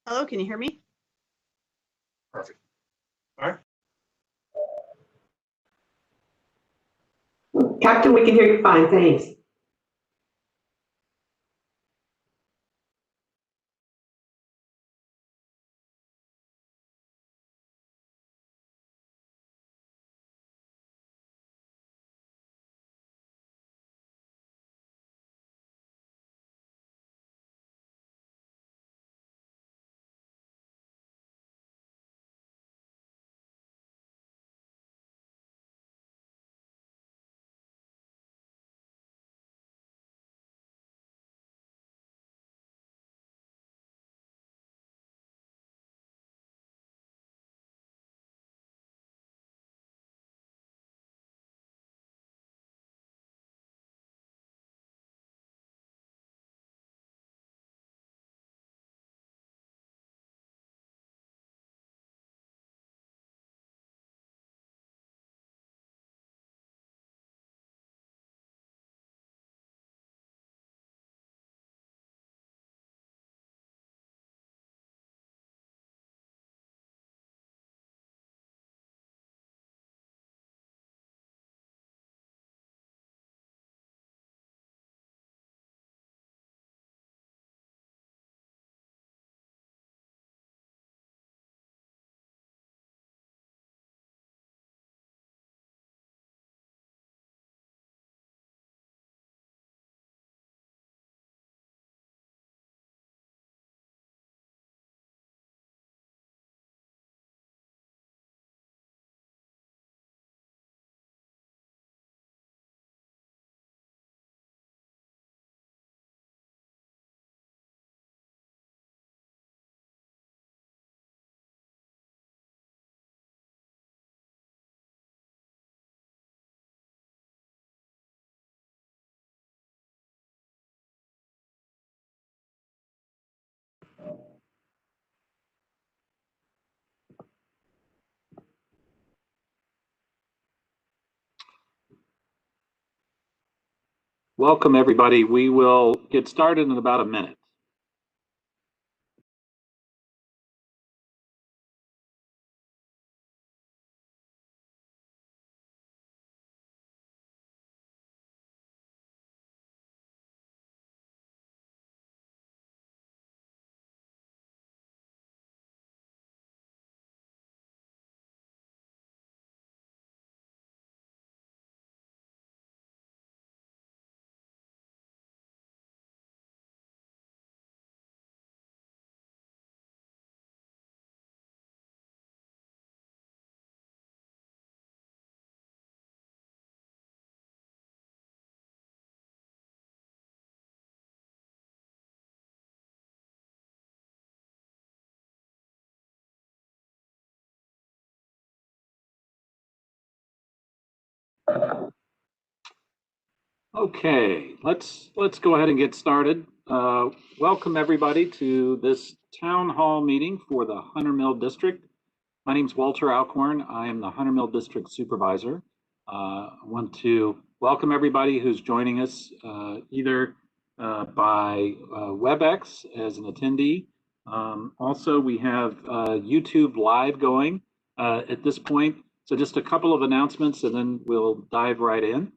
Hello, can you hear me? Perfect. All right. Captain, we can hear you fine, thanks. Welcome, everybody. We will get started in about a minute. Okay, let's go ahead and get started. Welcome everybody to this town hall meeting for the Hunter Mill District. My name is Walter Alcorn. I am the Hunter Mill District Supervisor. I want to welcome everybody who's joining us either by WebEx as an attendee. Also, we have YouTube live going at this point. So just a couple of announcements and then we'll dive right in.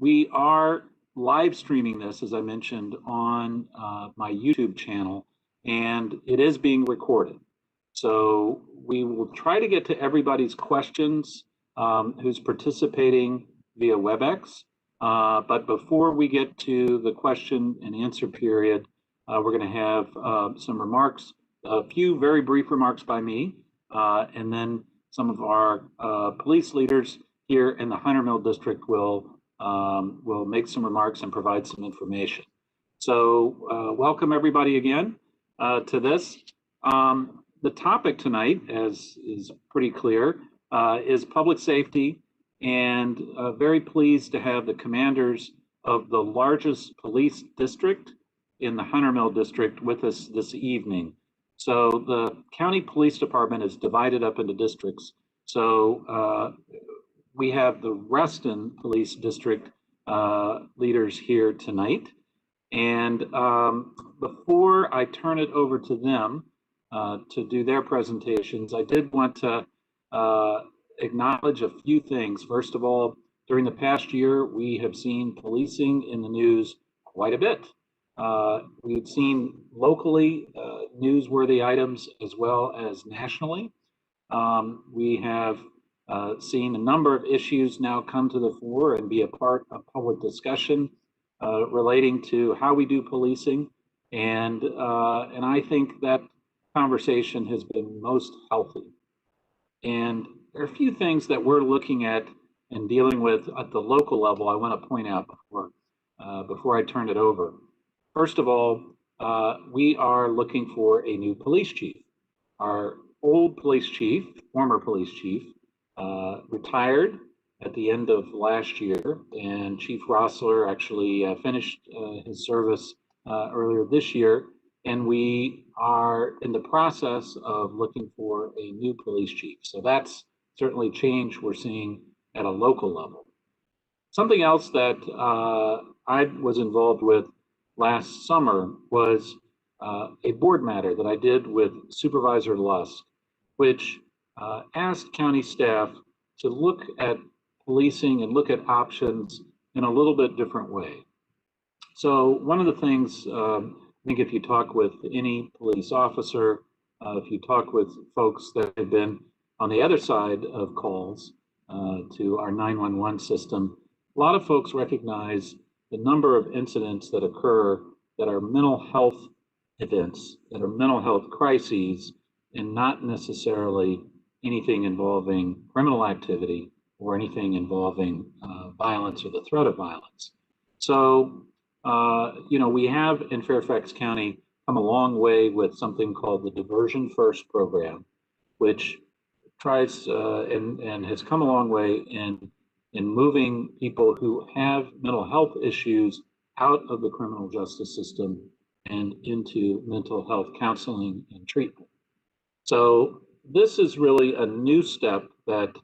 We are live streaming this, as I mentioned, on my YouTube channel, and it is being recorded. So we will try to get to everybody's questions who's participating via WebEx. But before we get to the question and answer period, we're going to have some remarks, a few very brief remarks by me, and then some of our police leaders here in the Hunter Mill District will make some remarks and provide some information. So welcome everybody again to this. The topic tonight, as is pretty clear, is public safety, and very pleased to have the commanders of the largest police district in the Hunter Mill District with us this evening. So the county police department is divided up into districts. So we have the Reston Police District leaders here tonight. And before I turn it over to them to do their presentations, I did want to acknowledge a few things. First of all, during the past year, we have seen policing in the news quite a bit. We've seen locally newsworthy items as well as nationally. We have seen a number of issues now come to the fore and be a part of public discussion relating to how we do policing. And I think that conversation has been most healthy. And there are a few things that we're looking at and dealing with at the local level I want to point out before I turn it over. First of all, we are looking for a new police chief. Our old police chief, former police chief, retired at the end of last year, and Chief Rossler actually finished his service earlier this year, and we are in the process of looking for a new police chief. So that's certainly change we're seeing at a local level. Something else that I was involved with last summer was a board matter that I did with Supervisor Lusk, which asked county staff to look at policing and look at options in a little bit different way. So one of the things, I think if you talk with any police officer, if you talk with folks that have been on the other side of calls to our 911 system, a lot of folks recognize the number of incidents that occur that are mental health events, that are mental health crises, and not necessarily anything involving criminal activity or anything involving violence or the threat of violence. So, you know, we have in Fairfax County come a long way with something called the Diversion First program, which tries and has come a long way in moving people who have mental health issues out of the criminal justice system and into mental health counseling and treatment. So this is really a new step that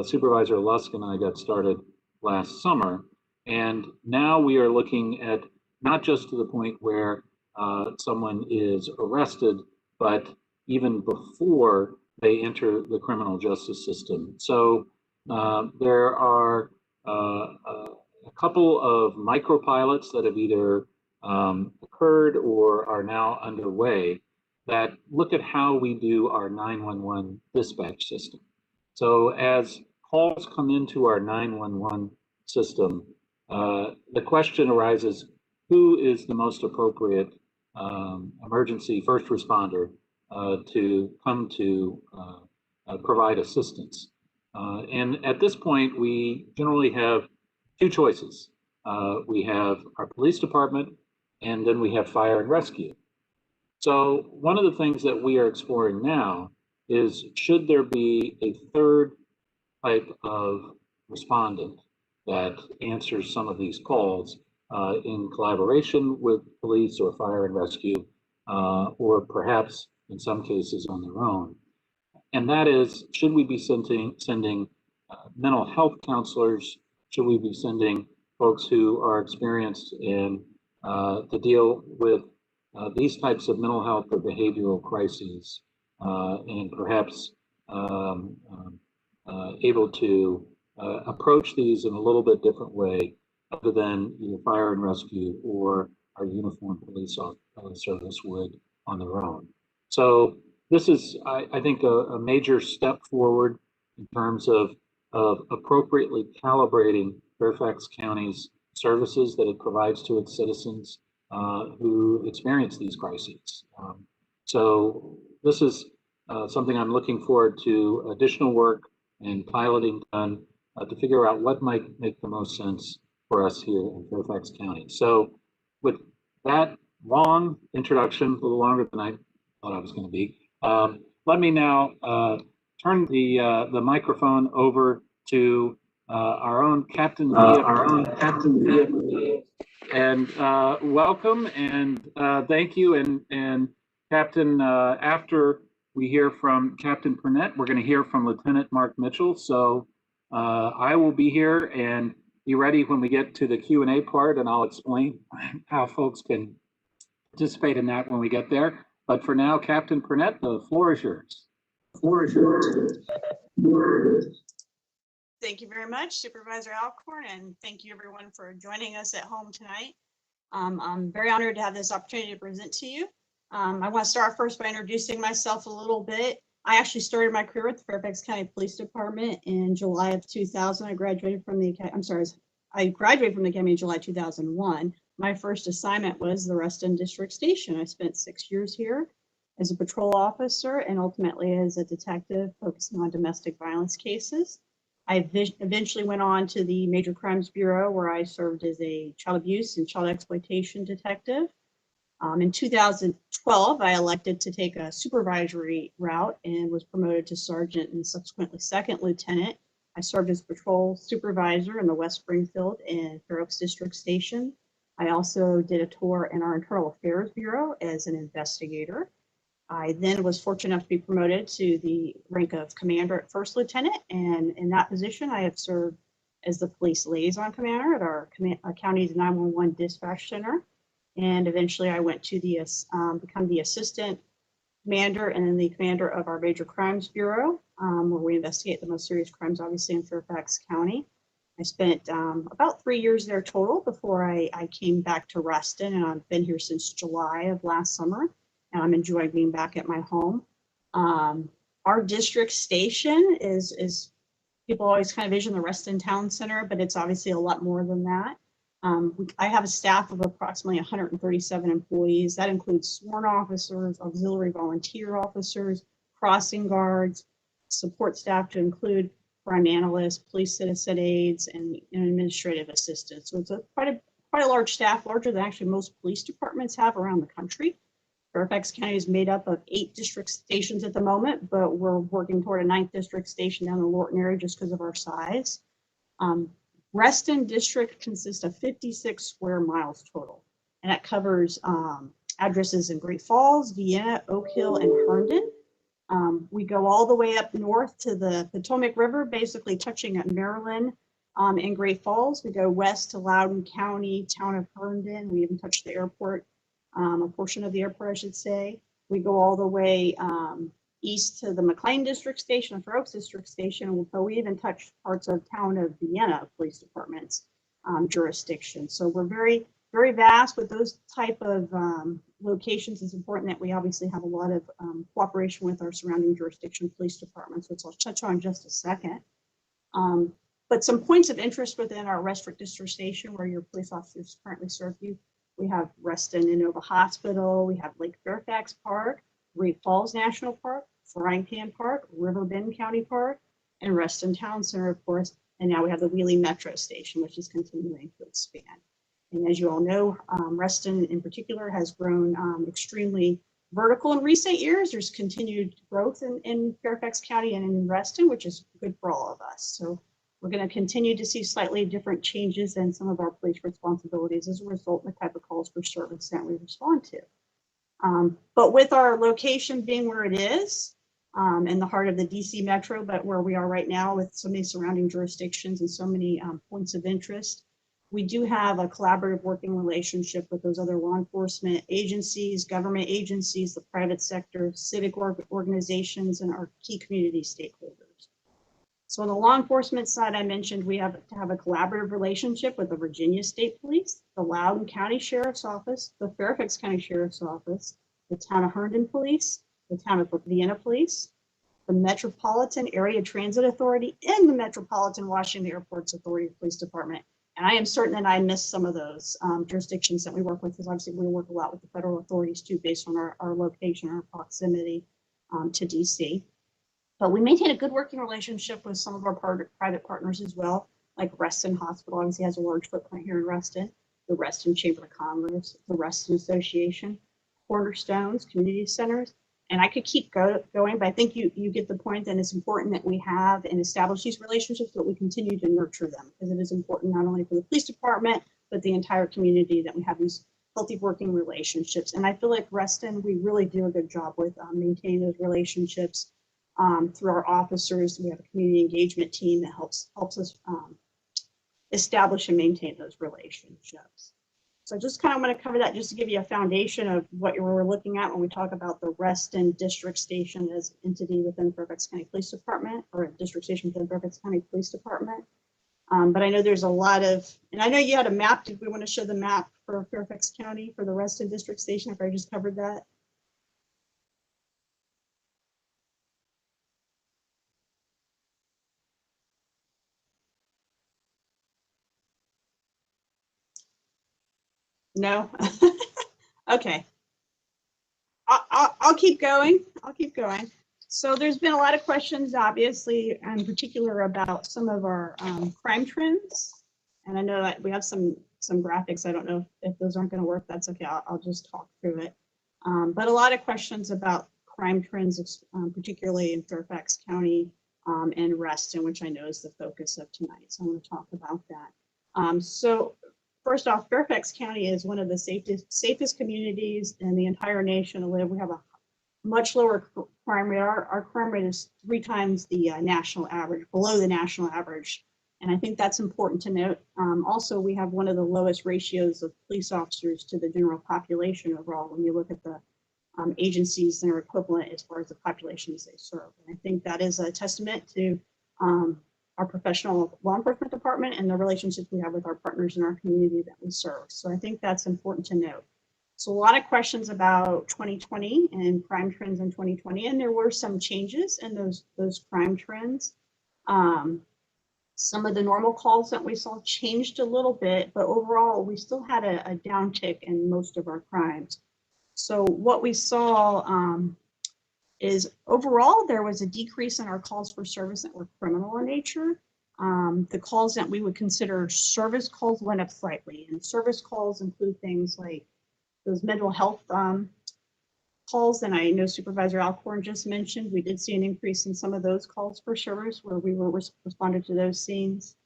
Supervisor Lusk and I got started last summer. And now we are looking at not just to the point where someone is arrested, but even before they enter the criminal justice system. So there are a couple of micropilots that have either occurred or are now underway that look at how we do our 911 dispatch system. So as calls come into our 911 system, the question arises, who is the most appropriate emergency first responder to come to provide assistance? And at this point, we generally have two choices. We have our police department, and then we have fire and rescue. So one of the things that we are exploring now is, should there be a third type of respondent that answers some of these calls in collaboration with police or fire and rescue, or perhaps in some cases on their own? And that is, should we be sending mental health counselors? Should we be sending folks who are experienced in to deal with these types of mental health or behavioral crises, and perhaps able to approach these in a little bit different way other than either fire and rescue or our uniformed police service would on their own? So this is, I think, a major step forward in terms of appropriately calibrating Fairfax County's services that it provides to its citizens who experience these crises. So this is something I'm looking forward to additional work and piloting done to figure out what might make the most sense for us here in Fairfax County. So with that long introduction, a little longer than I thought I was going to be, let me now turn the microphone over to our own Captain and welcome and thank you. And Captain, after we hear from Captain Purnett, we're going to hear from Lieutenant Mark Mitchell. So I will be here, and be ready when we get to the Q&A part, and I'll explain how folks can participate in that when we get there. But for now, Captain Purnett, the floor is yours. Thank you very much, Supervisor Alcorn, and thank you everyone for joining us at home tonight. I'm very honored to have this opportunity to present to you. I want to start first by introducing myself a little bit. I actually started my career with the Fairfax County Police Department in July of 2000. I graduated from the Academy in July 2001. My first assignment was the Reston District Station. I spent 6 years here as a patrol officer and ultimately as a detective focusing on domestic violence cases. I eventually went on to the Major Crimes Bureau, where I served as a child abuse and child exploitation detective. In 2012, I elected to take a supervisory route and was promoted to sergeant and subsequently second lieutenant. I served as patrol supervisor in the West Springfield and Fairfax District Station. I also did a tour in our Internal Affairs Bureau as an investigator. I then was fortunate enough to be promoted to the rank of commander at first lieutenant, and in that position, I have served as the police liaison commander at our county's 911 dispatch center. And eventually I went to become the assistant commander and then the commander of our Major Crimes Bureau, where we investigate the most serious crimes, obviously, in Fairfax County. I spent about 3 years there total before I came back to Reston, and I've been here since July of last summer, and I'm enjoying being back at my home. Our district station is people always kind of vision the Reston Town Center, but it's obviously a lot more than that. I have a staff of approximately 137 employees. That includes sworn officers, auxiliary volunteer officers, crossing guards, support staff to include crime analysts, police citizen aides, and administrative assistants. So it's quite a large staff, larger than actually most police departments have around the country. Fairfax County is made up of 8 district stations at the moment, but we're working toward a 9th district station down in the Lorton area just because of our size. Reston district consists of 56 square miles total, and that covers addresses in Great Falls, Vienna, Oak Hill, and Herndon. We go all the way up north to the Potomac River, basically touching at Maryland and Great Falls. We go west to Loudoun County, town of Herndon. We even touch the airport, a portion of the airport, I should say. We go all the way east to the McLean District Station, the Fairfax District Station, but we even touch parts of town of Vienna Police Department's jurisdiction. So we're very, very vast with those type of locations. It's important that we obviously have a lot of cooperation with our surrounding jurisdiction police departments, which I'll touch on in just a second. But some points of interest within our Reston District Station where your police officers currently serve you. We have Reston Inova Hospital, we have Lake Fairfax Park, Great Falls National Park, Frying Pan Park, River Bend County Park, and Reston Town Center, of course. And now we have the Wheeling Metro Station, which is continuing to expand. And as you all know, Reston in particular has grown extremely vertical in recent years. There's continued growth in Fairfax County and in Reston, which is good for all of us. So we're going to continue to see slightly different changes in some of our police responsibilities as a result of the type of calls for service that we respond to. But with our location being where it is, in the heart of the DC Metro, but where we are right now with so many surrounding jurisdictions and so many points of interest, we do have a collaborative working relationship with those other law enforcement agencies, government agencies, the private sector, civic organizations, and our key community stakeholders. So on the law enforcement side, I mentioned we have to have a collaborative relationship with the Virginia State Police, the Loudoun County Sheriff's Office, the Fairfax County Sheriff's Office, the Town of Herndon Police, the Town of Vienna Police, the Metropolitan Area Transit Authority, and the Metropolitan Washington Airports Authority Police Department. And I am certain that I missed some of those jurisdictions that we work with, because obviously we work a lot with the federal authorities too, based on our location, our proximity to DC. But we maintain a good working relationship with some of our private partners as well, like Reston Hospital obviously has a large footprint here in Reston, the Reston Chamber of Commerce, the Reston Association, Cornerstones, community centers, and I could keep going, but I think you get the point that it's important that we have and establish these relationships, but we continue to nurture them, because it is important not only for the police department, but the entire community that we have these healthy working relationships. And I feel like Reston, we really do a good job with maintaining those relationships. Through our officers, we have a community engagement team that helps us establish and maintain those relationships. So just kind of want to cover that just to give you a foundation of what we're looking at when we talk about the Reston District Station as entity within Fairfax County Police Department, or a district station within Fairfax County Police Department. But I know there's a lot of, and I know you had a map. Did we want to show the map for Fairfax County for the Reston District Station, if I just covered that? No? Okay. I'll keep going. I'll keep going. So there's been a lot of questions, obviously, in particular about some of our crime trends. And I know that we have some graphics. I don't know if those aren't going to work. That's okay. I'll just talk through it. But a lot of questions about crime trends, particularly in Fairfax County and Reston, which I know is the focus of tonight. So I want to talk about that. So first off, Fairfax County is one of the safest communities in the entire nation to live. We have a much lower crime rate. Our crime rate is 3 times the national average, below the national average. And I think that's important to note. Also, we have one of the lowest ratios of police officers to the general population overall when you look at the agencies that are equivalent as far as the populations they serve. And I think that is a testament to our professional law enforcement department and the relationships we have with our partners in our community that we serve. So I think that's important to note. So a lot of questions about 2020 and crime trends in 2020, and there were some changes in those crime trends. Some of the normal calls that we saw changed a little bit, but overall we still had a downtick in most of our crimes. So what we saw is overall there was a decrease in our calls for service that were criminal in nature. The calls that we would consider service calls went up slightly, and service calls include things like those mental health calls, and I know Supervisor Alcorn just mentioned, we did see an increase in some of those calls for service where we were responded to those scenes.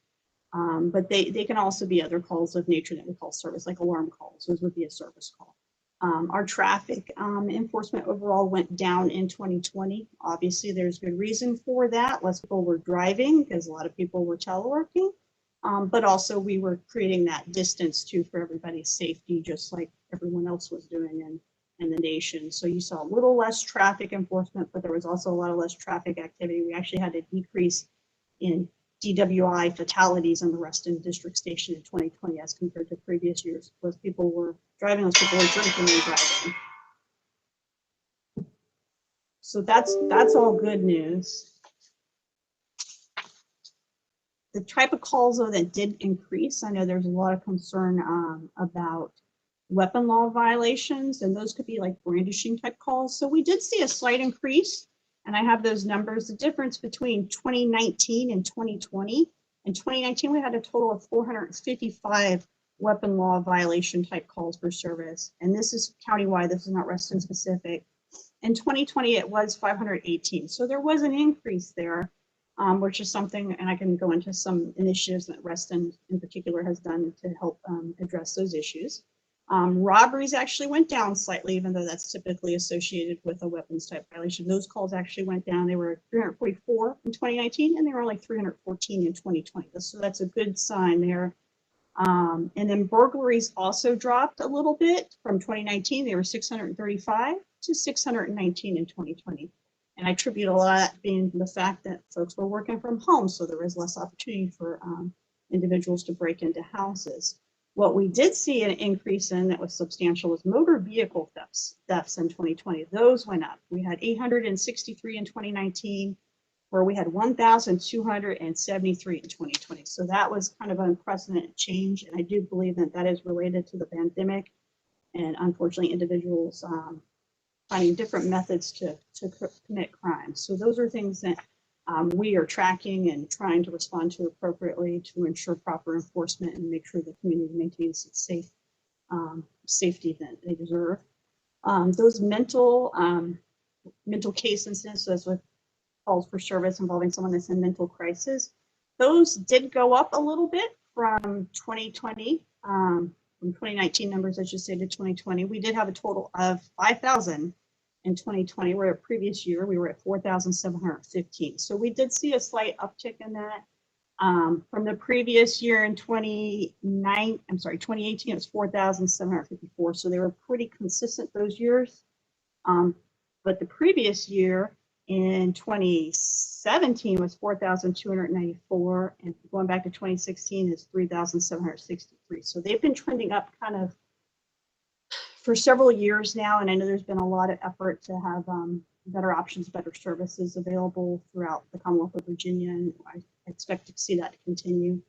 But they can also be other calls of nature that we call service, like alarm calls. Those would be a service call. Our traffic enforcement overall went down in 2020. Obviously, there's good reason for that. Less people were driving because a lot of people were teleworking. But also we were creating that distance too for everybody's safety, just like everyone else was doing in the nation. So you saw a little less traffic enforcement, but there was also a lot of less traffic activity. We actually had a decrease in DWI fatalities in the Reston District Station in 2020 as compared to previous years. Less people were driving, less people were drinking and driving. So that's all good news. The type of calls though that did increase, I know there's a lot of concern about weapon law violations, and those could be like brandishing type calls. So we did see a slight increase, and I have those numbers. The difference between 2019 and 2020. In 2019, we had a total of 455 weapon law violation type calls for service, and this is countywide. This is not Reston specific. In 2020, it was 518. So there was an increase there. Which is something, and I can go into some initiatives that Reston in particular has done to help address those issues. Robberies actually went down slightly, even though that's typically associated with a weapons type violation. Those calls actually went down. They were 344 in 2019, and they were like 314 in 2020. So that's a good sign there. And then burglaries also dropped a little bit from 2019. They were 635 to 619 in 2020. And I attribute a lot being the fact that folks were working from home, so there was less opportunity for individuals to break into houses. What we did see an increase in that was substantial was motor vehicle thefts in 2020. Those went up. We had 863 in 2019, where we had 1,273 in 2020. So that was kind of an unprecedented change, and I do believe that that is related to the pandemic, and unfortunately individuals finding different methods to commit crimes. So those are things that we are tracking and trying to respond to appropriately to ensure proper enforcement and make sure the community maintains its safety that they deserve. Those mental case incidents, as with calls for service involving someone that's in mental crisis, those did go up a little bit from 2020. From 2019 numbers, I should say, to 2020, we did have a total of 5,000 in 2020, where a previous year we were at 4,715. So we did see a slight uptick in that. From the previous year in 2018, it was 4,754. So they were pretty consistent those years. But the previous year in 2017 was 4,294, and going back to 2016 is 3,763. So they've been trending up kind of for several years now, and I know there's been a lot of effort to have better options, better services available throughout the Commonwealth of Virginia, and I expect to see that continue.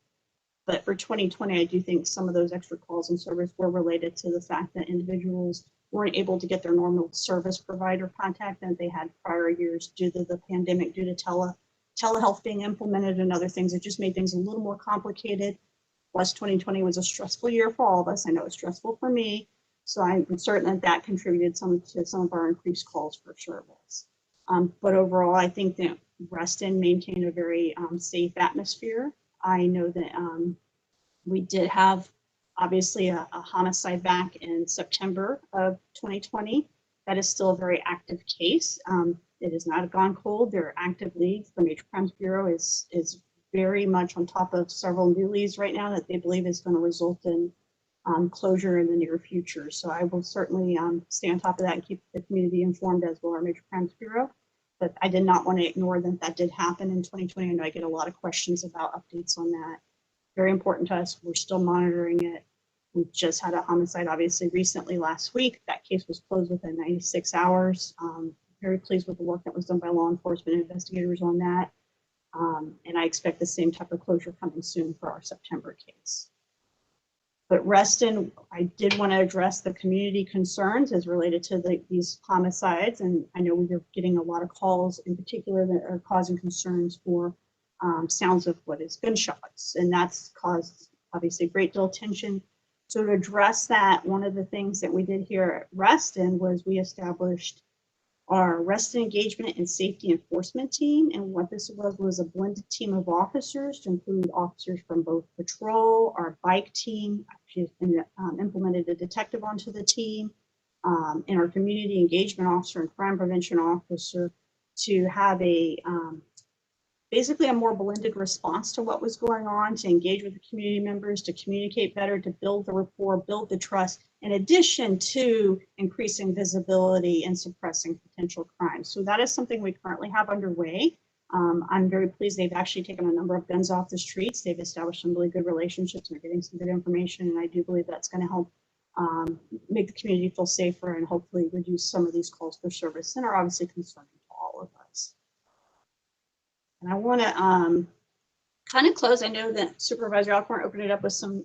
But for 2020, I do think some of those extra calls and service were related to the fact that individuals weren't able to get their normal service provider contact that they had prior years due to the pandemic, due to telehealth being implemented and other things. It just made things a little more complicated. Plus, 2020 was a stressful year for all of us. I know it's stressful for me. So I'm certain that contributed to some of our increased calls for service. But overall, I think that Reston maintained a very safe atmosphere. I know that we did have obviously a homicide back in September of 2020. That is still a very active case. It has not gone cold. There are active leads. The Major Crimes Bureau is very much on top of several new leads right now that they believe is going to result in closure in the near future. So I will certainly stay on top of that and keep the community informed, as will our Major Crimes Bureau. But I did not want to ignore that did happen in 2020. I know I get a lot of questions about updates on that. Very important to us. We're still monitoring it. We just had a homicide, obviously, recently last week. That case was closed within 96 hours. Very pleased with the work that was done by law enforcement investigators on that. And I expect the same type of closure coming soon for our September case. But Reston, I did want to address the community concerns as related to these homicides. And I know we are getting a lot of calls in particular that are causing concerns for sounds of what is gunshots. And that's caused obviously a great deal of tension. So to address that, one of the things that we did here at Reston was we established our Reston Engagement and Safety Enforcement Team. And what this was a blended team of officers to include officers from both patrol, our bike team, actually implemented a detective onto the team, and our community engagement officer and crime prevention officer to have basically a more blended response to what was going on, to engage with the community members, to communicate better, to build the rapport, build the trust, in addition to increasing visibility and suppressing potential crimes. So that is something we currently have underway. I'm very pleased they've actually taken a number of guns off the streets. They've established some really good relationships and are getting some good information. And I do believe that's going to help make the community feel safer and hopefully reduce some of these calls for service and are obviously concerning to all of us. And I want to kind of close. I know that Supervisor Alcorn opened it up with some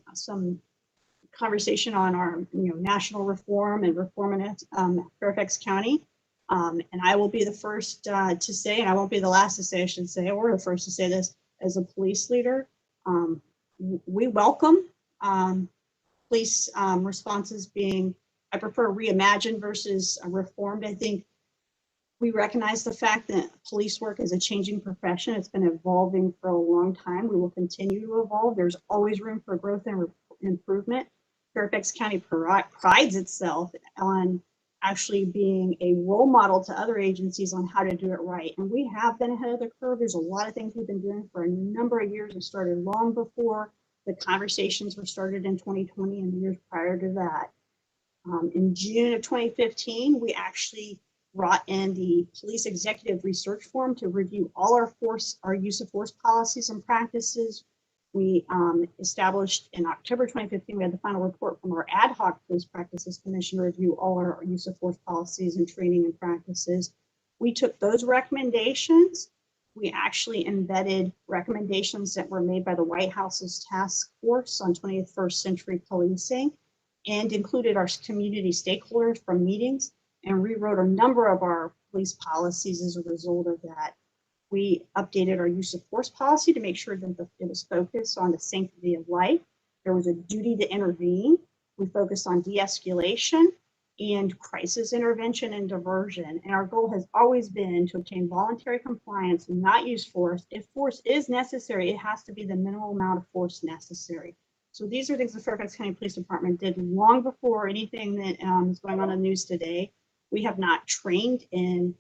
conversation on our national reform and reform in Fairfax County. And I will be the first to say, and I won't be the last to say, I should say, or the first to say this as a police leader. We welcome police responses being, I prefer reimagined versus reformed. I think we recognize the fact that police work is a changing profession. It's been evolving for a long time. We will continue to evolve. There's always room for growth and improvement. Fairfax County prides itself on actually being a role model to other agencies on how to do it right. And we have been ahead of the curve. There's a lot of things we've been doing for a number of years. It started long before the conversations were started in 2020 and the years prior to that. In June of 2015, we actually brought in the Police Executive Research Forum to review all our use of force policies and practices. We established in October 2015, we had the final report from our ad hoc police practices commission to review all our use of force policies and training and practices. We took those recommendations. We actually embedded recommendations that were made by the White House's task force on 21st century policing and included our community stakeholders from meetings and rewrote a number of our police policies as a result of that. We updated our use of force policy to make sure that it was focused on the sanctity of life. There was a duty to intervene. We focused on de-escalation and crisis intervention and diversion. And our goal has always been to obtain voluntary compliance and not use force. If force is necessary, it has to be the minimal amount of force necessary. So these are things the Fairfax County Police Department did long before anything that is going on in the news today. We have not trained in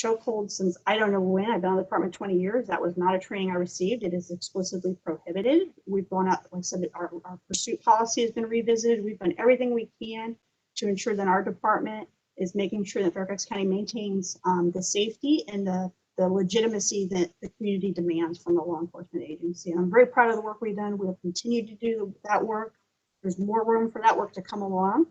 chokehold since I don't know when. I've been on the department 20 years. That was not a training I received. It is explicitly prohibited. We've gone out, like I said, our pursuit policy has been revisited. We've done everything we can to ensure that our department is making sure that Fairfax County maintains the safety and the legitimacy that the community demands from the law enforcement agency. And I'm very proud of the work we've done. We'll continue to do that work. There's more room for that work to come along.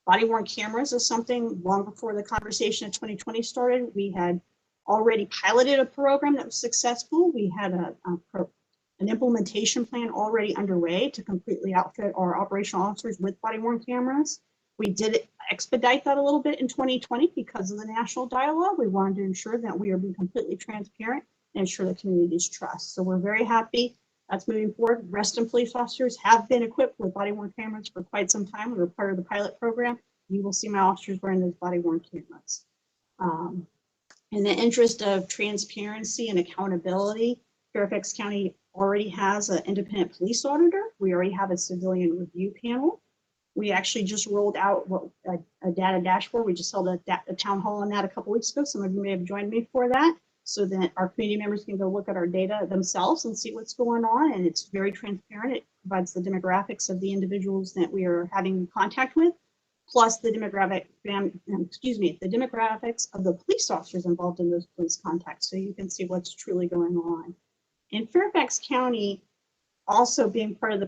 Body-worn cameras is something long before the conversation of 2020 started. We had already piloted a program that was successful. We had an implementation plan already underway to completely outfit our operational officers with body-worn cameras. We did expedite that a little bit in 2020 because of the national dialogue. We wanted to ensure that we are being completely transparent and ensure the community's trust. So we're very happy that's moving forward. Reston police officers have been equipped with body-worn cameras for quite some time. We were part of the pilot program. You will see my officers wearing those body-worn cameras. In the interest of transparency and accountability, Fairfax County already has an independent police auditor. We already have a civilian review panel. We actually just rolled out a data dashboard. We just held a town hall on that a couple weeks ago. Some of you may have joined me for that, so that our community members can go look at our data themselves and see what's going on. And it's very transparent. It provides the demographics of the individuals that we are having contact with, plus the demographics of the police officers involved in those police contacts. So you can see what's truly going on. In Fairfax County, also being part of the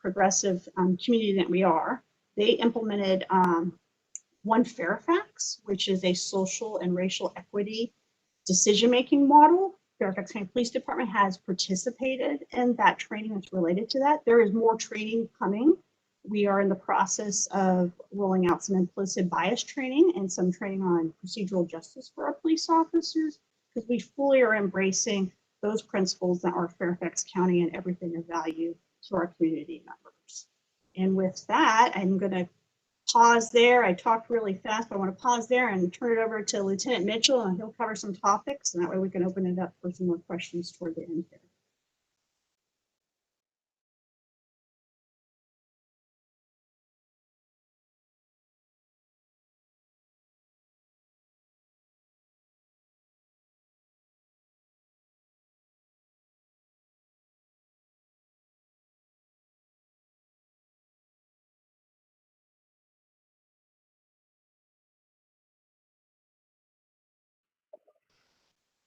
progressive community that we are, they implemented One Fairfax, which is a social and racial equity decision-making model. Fairfax County Police Department has participated in that training that's related to that. There is more training coming. We are in the process of rolling out some implicit bias training and some training on procedural justice for our police officers, because we fully are embracing those principles that are Fairfax County and everything of value to our community members. And with that, I'm going to pause there. I talked really fast, but I want to pause there and turn it over to Lieutenant Mitchell, and he'll cover some topics, and that way we can open it up for some more questions toward the end here.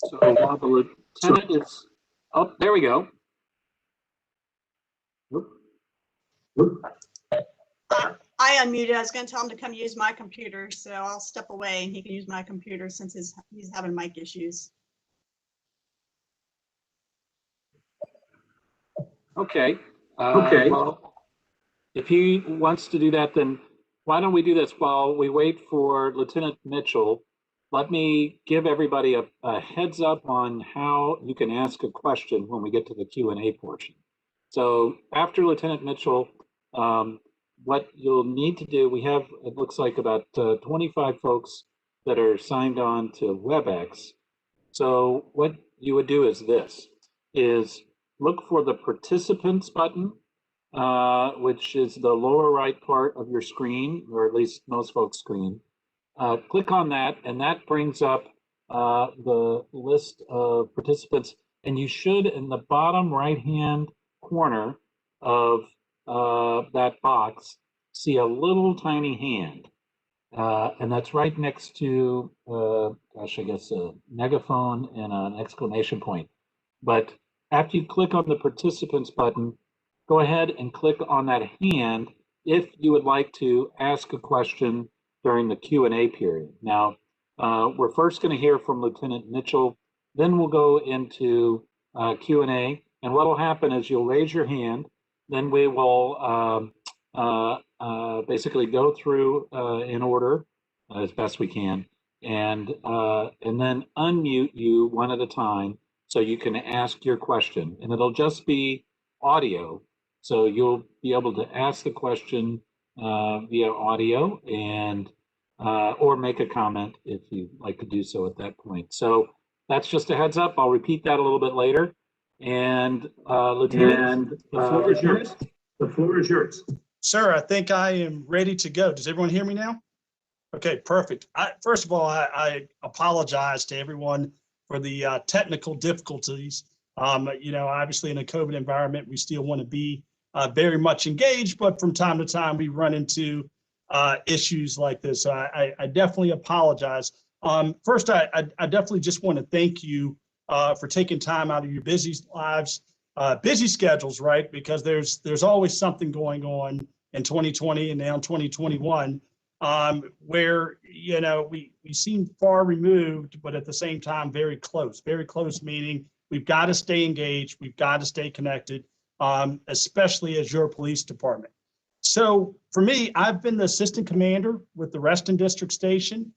So while the lieutenant is, oh, there we go. I unmuted. I was going to tell him to come use my computer, so I'll step away and he can use my computer since he's having mic issues. Okay. Well, if he wants to do that, then why don't we do this while we wait for Lieutenant Mitchell? Let me give everybody a heads up on how you can ask a question when we get to the Q&A portion. So after Lieutenant Mitchell, what you'll need to do, we have, it looks like about 25 folks that are signed on to WebEx. So what you would do is this, is look for the participants button, which is the lower right part of your screen, or at least most folks' screen. Click on that, and that brings up the list of participants. And you should, in the bottom right-hand corner of that box, see a little tiny hand. And that's right next to, gosh, I guess a megaphone and an exclamation point. But after you click on the participants button, go ahead and click on that hand if you would like to ask a question during the Q&A period. Now, we're first going to hear from Lieutenant Mitchell, then we'll go into Q&A, and what will happen is you'll raise your hand, then we will basically go through in order as best we can, and then unmute you one at a time so you can ask your question, and it'll just be audio, so you'll be able to ask the question via audio, and or make a comment if you'd like to do so at that point. So that's just a heads up. I'll repeat that a little bit later. And Lieutenant, the floor is yours. The floor is yours. Sir, I think I am ready to go. Does everyone hear me now? Okay, perfect. First of all, I apologize to everyone for the technical difficulties. Obviously in a COVID environment, we still want to be very much engaged, but from time to time we run into issues like this. So I definitely apologize. First, I definitely just want to thank you for taking time out of your busy lives, busy schedules, right? Because there's always something going on in 2020 and now 2021. Where, we seem far removed, but at the same time, very close meaning we've got to stay engaged. We've got to stay connected, especially as your police department. So for me, I've been the assistant commander with the Reston District Station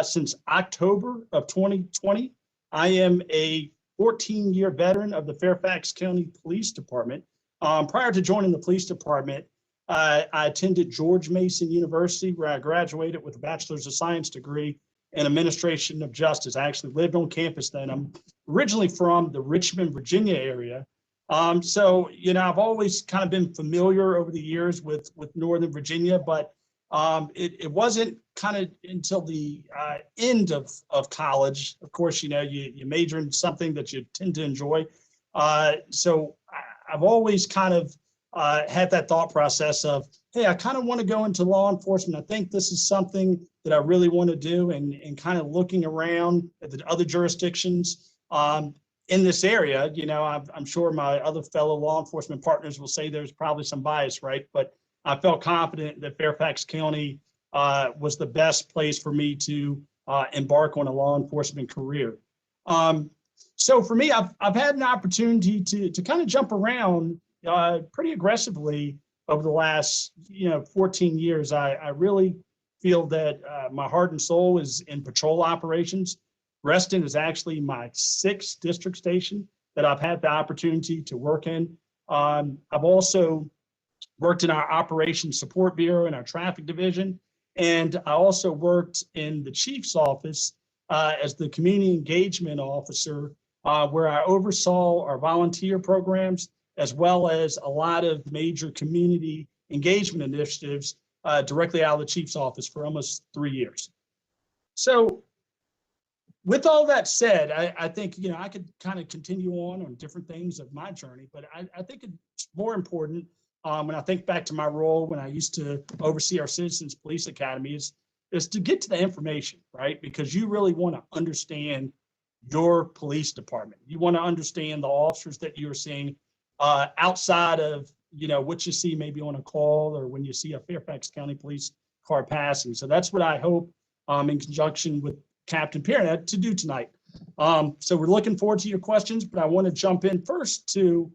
since October of 2020. I am a 14-year veteran of the Fairfax County Police Department. Prior to joining the police department, I attended George Mason University, where I graduated with a Bachelor's of Science degree in Administration of Justice. I actually lived on campus then. I'm originally from the Richmond, Virginia area. So, I've always kind of been familiar over the years with Northern Virginia, but it wasn't kind of until the end of college. Of course, you major in something that you tend to enjoy. So I've always kind of had that thought process of, hey, I kind of want to go into law enforcement. I think this is something that I really want to do, and kind of looking around at the other jurisdictions in this area. I'm sure my other fellow law enforcement partners will say there's probably some bias, right? But I felt confident that Fairfax County was the best place for me to embark on a law enforcement career. So for me, I've had an opportunity to kind of jump around pretty aggressively over the last 14 years. I really feel that my heart and soul is in patrol operations. Reston is actually my 6th district station that I've had the opportunity to work in. I've also worked in our Operations Support Bureau and our Traffic Division, and I also worked in the Chief's office as the Community Engagement Officer, where I oversaw our volunteer programs, as well as a lot of major community engagement initiatives directly out of the Chief's office for almost 3 years. So with all that said, I think, I could kind of continue on different things of my journey, but I think it's more important when I think back to my role when I used to oversee our Citizens Police Academy is to get to the information, right? Because you really want to understand your police department. You want to understand the officers that you're seeing outside of, what you see maybe on a call or when you see a Fairfax County Police car passing. So that's what I hope in conjunction with Captain Period to do tonight. So we're looking forward to your questions, but I want to jump in first to,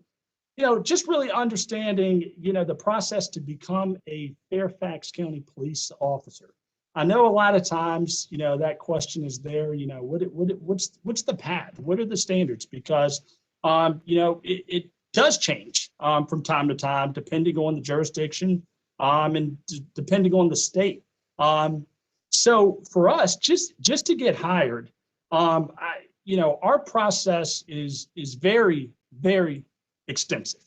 just really understanding, the process to become a Fairfax County police officer. I know a lot of times, that question is there, what's the path? What are the standards? Because, it does change from time to time, depending on the jurisdiction and depending on the state. So for us, just to get hired, our process is very, very extensive.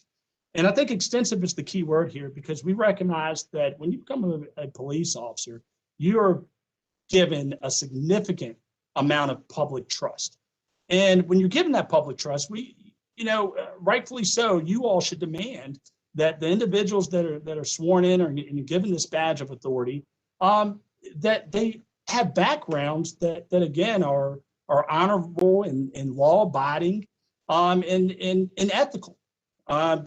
And I think extensive is the key word here, because we recognize that when you become a police officer, you are given a significant amount of public trust. And when you're given that public trust, rightfully so, you all should demand that the individuals that are sworn in and given this badge of authority, that they have backgrounds that again are honorable and law-abiding and ethical.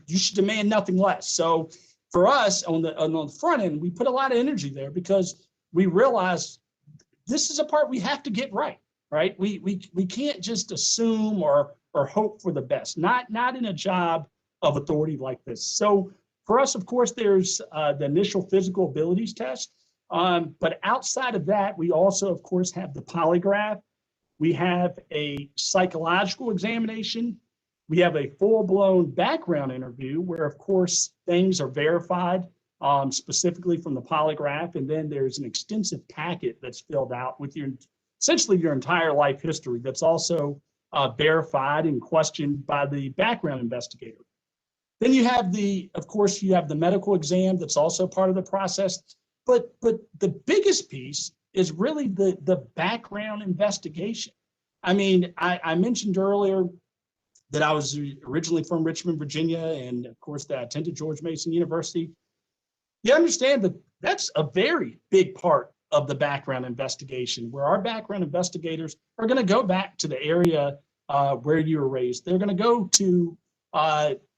You should demand nothing less. So for us on the front end, we put a lot of energy there because we realize this is a part we have to get right. We can't just assume or hope for the best, not in a job of authority like this. So for us, of course, there's the initial physical abilities test. But outside of that, we also, of course, have the polygraph. We have a psychological examination. We have a full-blown background interview where, of course, things are verified specifically from the polygraph. And then there's an extensive packet that's filled out with essentially your entire life history that's also verified and questioned by the background investigator. Then you have of course, you have the medical exam that's also part of the process. But the biggest piece is really the background investigation. I mean, I mentioned earlier that I was originally from Richmond, Virginia, and of course that I attended George Mason University. You understand that that's a very big part of the background investigation, where our background investigators are going to go back to the area where you were raised. They're going to go to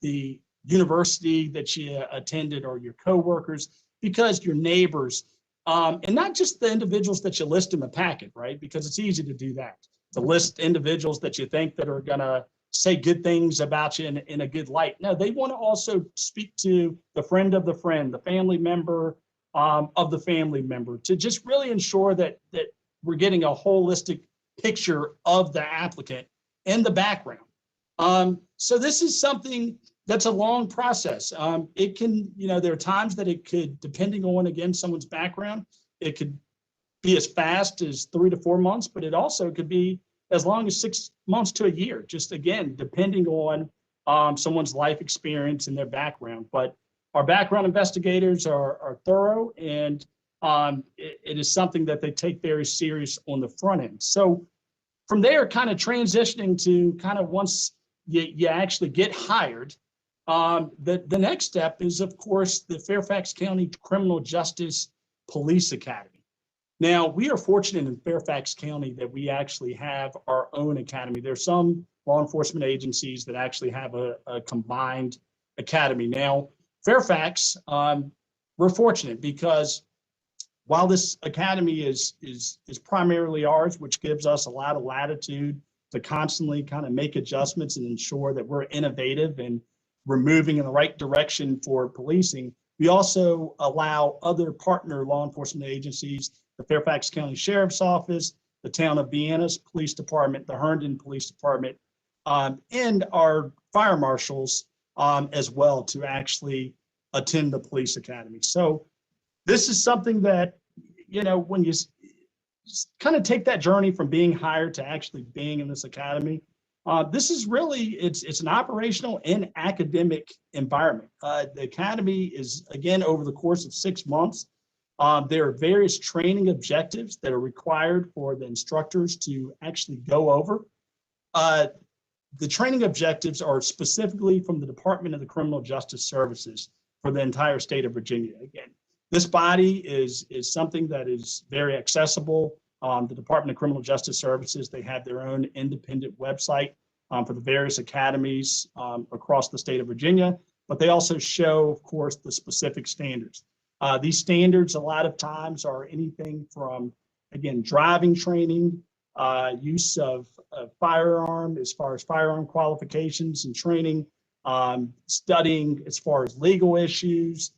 the university that you attended, or your coworkers, because your neighbors, and not just the individuals that you list in the packet, right? Because it's easy to do that, to list individuals that you think that are going to say good things about you in a good light. No, they want to also speak to the friend of the friend, the family member of the family member, to just really ensure that we're getting a holistic picture of the applicant and the background. So this is something that's a long process. It can, there are times that it could, depending on, again, someone's background, it could be as fast as 3 to 4 months, but it also could be as long as 6 months to a year, just again, depending on someone's life experience and their background. But our background investigators are thorough, and it is something that they take very serious on the front end. So from there, kind of transitioning to kind of once you actually get hired, the next step is, of course, the Fairfax County Criminal Justice Police Academy. Now, we are fortunate in Fairfax County that we actually have our own academy. There's some law enforcement agencies that actually have a combined academy. Now, Fairfax, we're fortunate because while this academy is primarily ours, which gives us a lot of latitude to constantly kind of make adjustments and ensure that we're innovative and we're moving in the right direction for policing, we also allow other partner law enforcement agencies, the Fairfax County Sheriff's Office, the Town of Vienna's Police Department, the Herndon Police Department, and our fire marshals as well, to actually attend the police academy. So this is something that, when you kind of take that journey from being hired to actually being in this academy, this is really, it's an operational and academic environment. The academy is, again, over the course of 6 months. There are various training objectives that are required for the instructors to actually go over. The training objectives are specifically from the Department of the Criminal Justice Services for the entire state of Virginia. Again, this body is something that is very accessible. The Department of Criminal Justice Services, they have their own independent website for the various academies across the state of Virginia, but they also show, of course, the specific standards. These standards a lot of times are anything from, again, driving training, use of firearm, as far as firearm qualifications and training, studying as far as legal issues,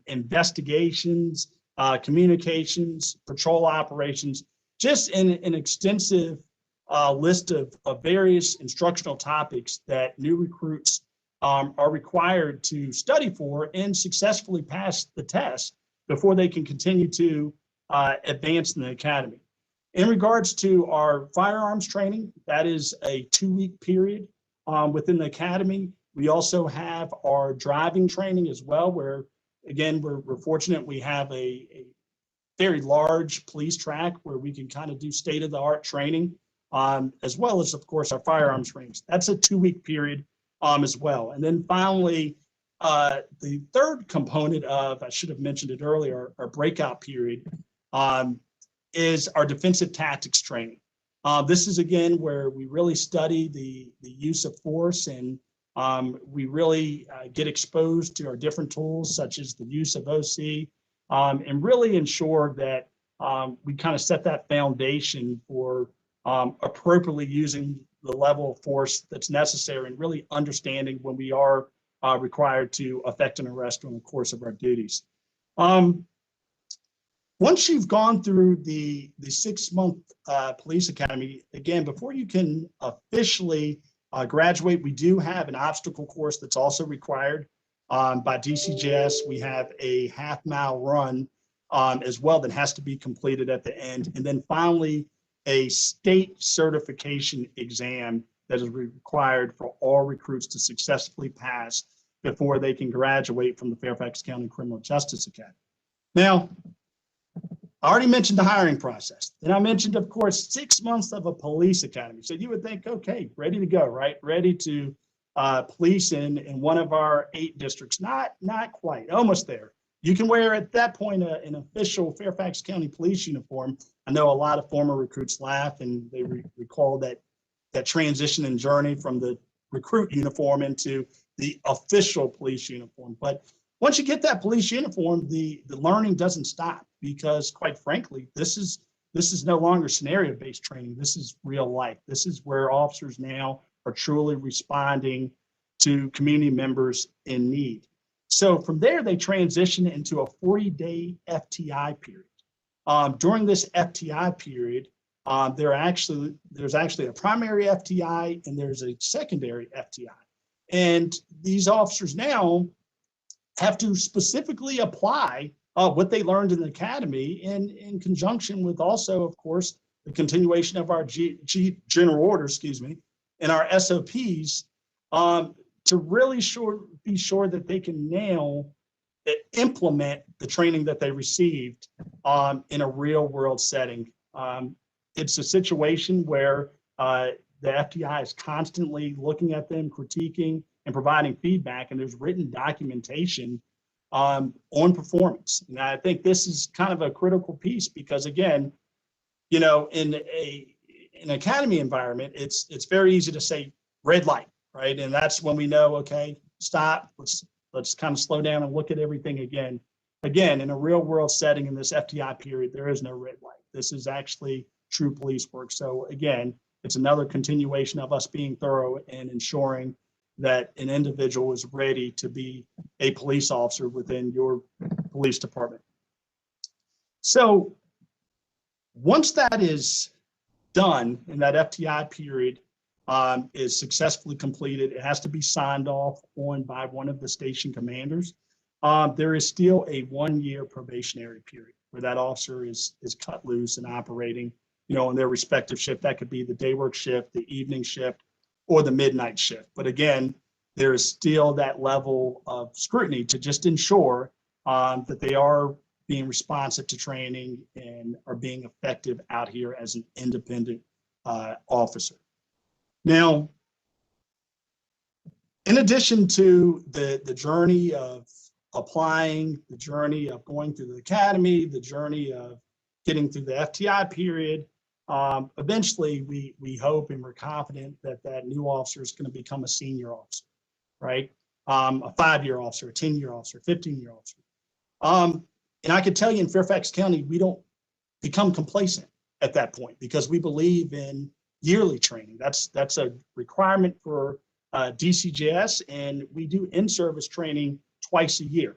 investigations, communications, patrol operations, just an extensive list of various instructional topics that new recruits are required to study for and successfully pass the test before they can continue to advance in the academy. In regards to our firearms training, that is a 2-week period within the academy. We also have our driving training as well, where, again, we're fortunate we have a very large police track where we can kind of do state-of-the-art training, as well as, of course, our firearms trainings. That's a 2-week period as well. And then finally, the third component of, I should have mentioned it earlier, our breakout period, is our defensive tactics training. This is, again, where we really study the use of force, and we really get exposed to our different tools, such as the use of OC, and really ensure that we kind of set that foundation for appropriately using the level of force that's necessary, and really understanding when we are required to effect an arrest on the course of our duties. Once you've gone through the 6-month police academy, again, before you can officially graduate, we do have an obstacle course that's also required by DCJS. We have a half-mile run as well that has to be completed at the end. And then finally, a state certification exam that is required for all recruits to successfully pass before they can graduate from the Fairfax County Criminal Justice Academy. Now, I already mentioned the hiring process. Then I mentioned, of course, 6 months of a police academy. So you would think, okay, ready to go, right? Ready to police in one of our 8 districts. Not quite, almost there. You can wear at that point an official Fairfax County Police uniform. I know a lot of former recruits laugh and they recall that transition and journey from the recruit uniform into the official police uniform. But once you get that police uniform, the learning doesn't stop, because quite frankly, this is no longer scenario-based training. This is real life. This is where officers now are truly responding to community members in need. So from there, they transition into a 40-day FTI period. During this FTI period, there's actually a primary FTI and there's a secondary FTI. And these officers now have to specifically apply what they learned in the academy in conjunction with also, of course, the continuation of our general orders, and our SOPs, to really be sure that they can now implement the training that they received in a real world setting. It's a situation where the FTI is constantly looking at them, critiquing, and providing feedback, and there's written documentation on performance. And I think this is kind of a critical piece because, again, in an academy environment, it's very easy to say red light, right? And that's when we know, okay, stop, let's kind of slow down and look at everything again. Again, in a real world setting in this FTI period, there is no red light. This is actually true police work. So again, it's another continuation of us being thorough and ensuring that an individual is ready to be a police officer within your police department. So once that is done and that FTI period is successfully completed, it has to be signed off on by one of the station commanders. There is still a 1-year probationary period where that officer is cut loose and operating, on their respective shift. That could be the day work shift, the evening shift, or the midnight shift. But again, there is still that level of scrutiny to just ensure that they are being responsive to training and are being effective out here as an independent officer. Now, in addition to the journey of applying, the journey of going through the academy, the journey of getting through the FTI period, eventually we hope and we're confident that that new officer is going to become a senior officer, right? A 5-year officer, a 10-year officer, 15-year officer. And I can tell you in Fairfax County, we don't become complacent at that point because we believe in yearly training. That's a requirement for DCJS, and we do in-service training twice a year.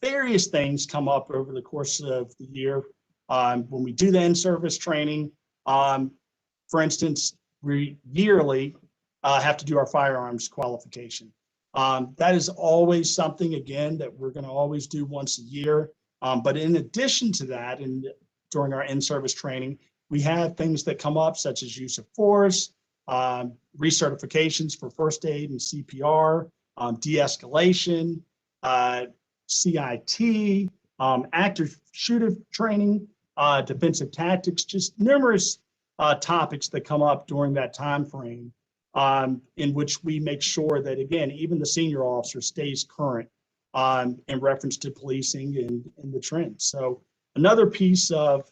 Various things come up over the course of the year. When we do the in-service training, for instance, we yearly have to do our firearms qualification. That is always something, again, that we're going to always do once a year. But in addition to that, and during our in-service training, we have things that come up such as use of force, recertifications for first aid and CPR, de-escalation, CIT, active shooter training, defensive tactics, just numerous topics that come up during that time frame, in which we make sure that, again, even the senior officer stays current in reference to policing and the trends. So another piece of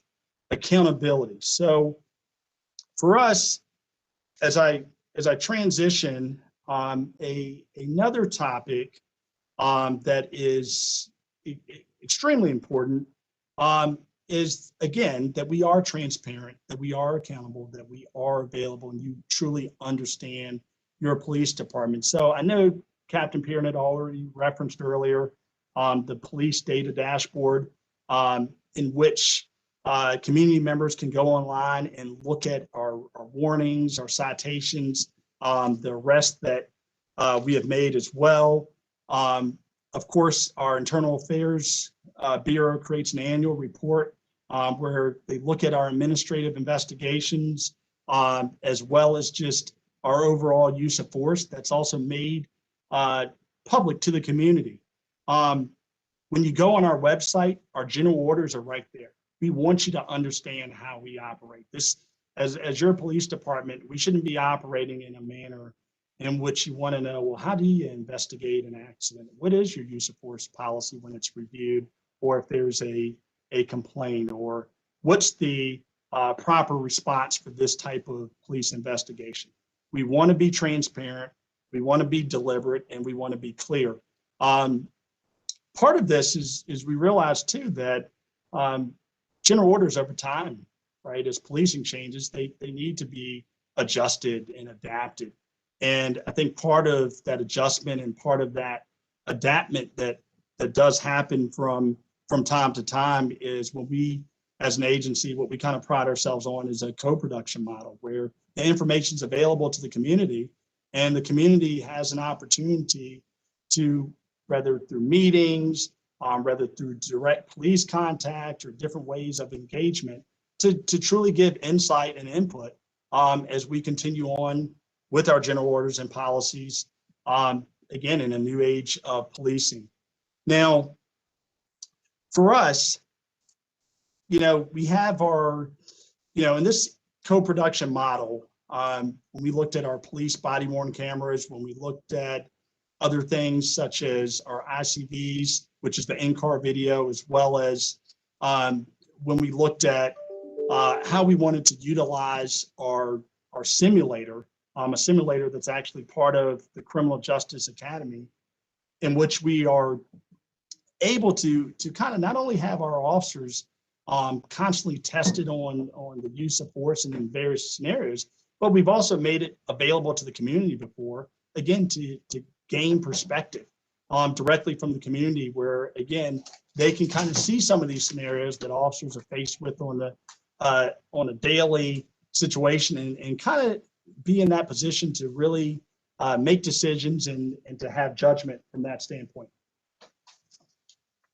accountability. So for us, as I transition, another topic that is extremely important is, again, that we are transparent, that we are accountable, that we are available, and you truly understand your police department. So I know Captain Pierre had already referenced earlier the police data dashboard, in which community members can go online and look at our warnings, our citations, the arrests that we have made as well. Of course, our Internal Affairs Bureau creates an annual report where they look at our administrative investigations, as well as just our overall use of force. That's also made public to the community. When you go on our website, our general orders are right there. we want you to understand how we operate. This, as your police department, we shouldn't be operating in a manner in which you want to know, well, how do you investigate an accident? What is your use of force policy when it's reviewed, or if there's a complaint, or what's the proper response for this type of police investigation? We want to be transparent, we want to be deliberate, and we want to be clear. Part of this is we realize too that general orders over time, right, as policing changes, they need to be adjusted and adapted. And I think part of that adjustment and part of that adaptment that does happen from time to time is when we, as an agency, what we kind of pride ourselves on is a co-production model where the information is available to the community, and the community has an opportunity to, whether through meetings, whether through direct police contact or different ways of engagement, to truly give insight and input as we continue on with our general orders and policies, again, in a new age of policing. Now, for us, we have our, in this co-production model, when we looked at our police body worn cameras, when we looked at other things such as our ICVs, which is the in-car video, as well as when we looked at how we wanted to utilize our simulator, a simulator that's actually part of the Criminal Justice Academy, in which we are able to kind of not only have our officers constantly tested on the use of force and in various scenarios, but we've also made it available to the community before, again, to gain perspective directly from the community, where, again, they can kind of see some of these scenarios that officers are faced with on a daily situation, and kind of be in that position to really make decisions and to have judgment from that standpoint.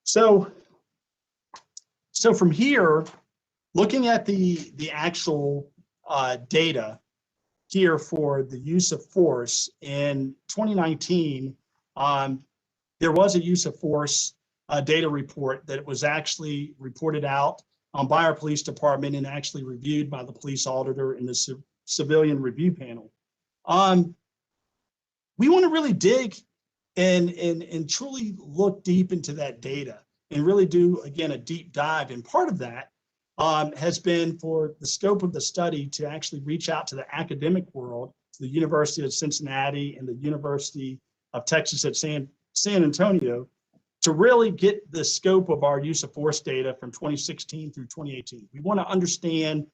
So from here, looking at the actual data here for the use of force in 2019, there was a use of force data report that was actually reported out by our police department and actually reviewed by the police auditor in the civilian review panel. We want to really dig and truly look deep into that data and really do, again, a deep dive. And part of that has been for the scope of the study to actually reach out to the academic world, to the University of Cincinnati and the University of Texas at San Antonio, to really get the scope of our use of force data from 2016 through 2018. We want to understand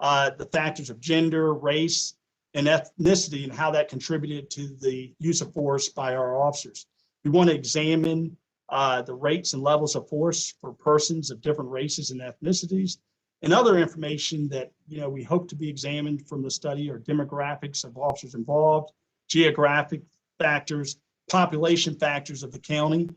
the factors of gender, race, and ethnicity, and how that contributed to the use of force by our officers. We want to examine the rates and levels of force for persons of different races and ethnicities, and other information that we hope to be examined from the study are demographics of officers involved, geographic factors, population factors of the county,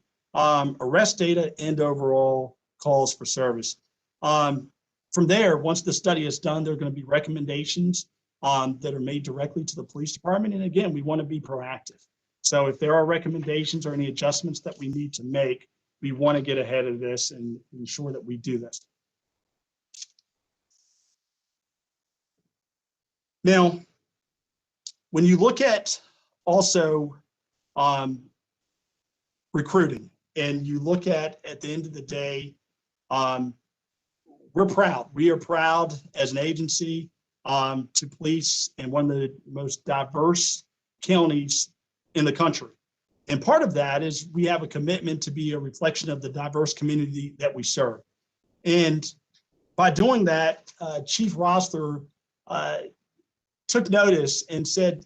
arrest data, and overall calls for service. From there, once the study is done, there are going to be recommendations that are made directly to the police department. And again, we want to be proactive. So if there are recommendations or any adjustments that we need to make, we want to get ahead of this and ensure that we do this. Now, when you look at also recruiting, and you look at the end of the day, we're proud. We are proud as an agency to police in one of the most diverse counties in the country. And part of that is we have a commitment to be a reflection of the diverse community that we serve. And by doing that, Chief Rossler took notice and said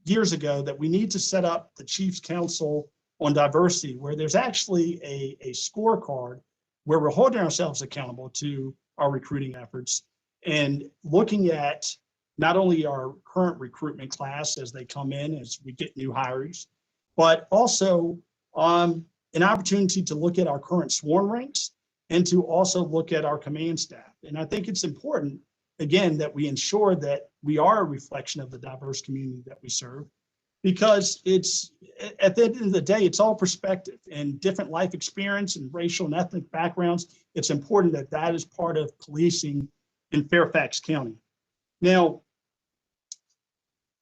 years ago that we need to set up the Chiefs Council on Diversity, where there's actually a scorecard where we're holding ourselves accountable to our recruiting efforts and looking at not only our current recruitment class as they come in, as we get new hires, but also an opportunity to look at our current sworn ranks and to also look at our command staff. And I think it's important, again, that we ensure that we are a reflection of the diverse community that we serve, because it's, at the end of the day, it's all perspective, and different life experience and racial and ethnic backgrounds it's important that that is part of policing in Fairfax County. Now,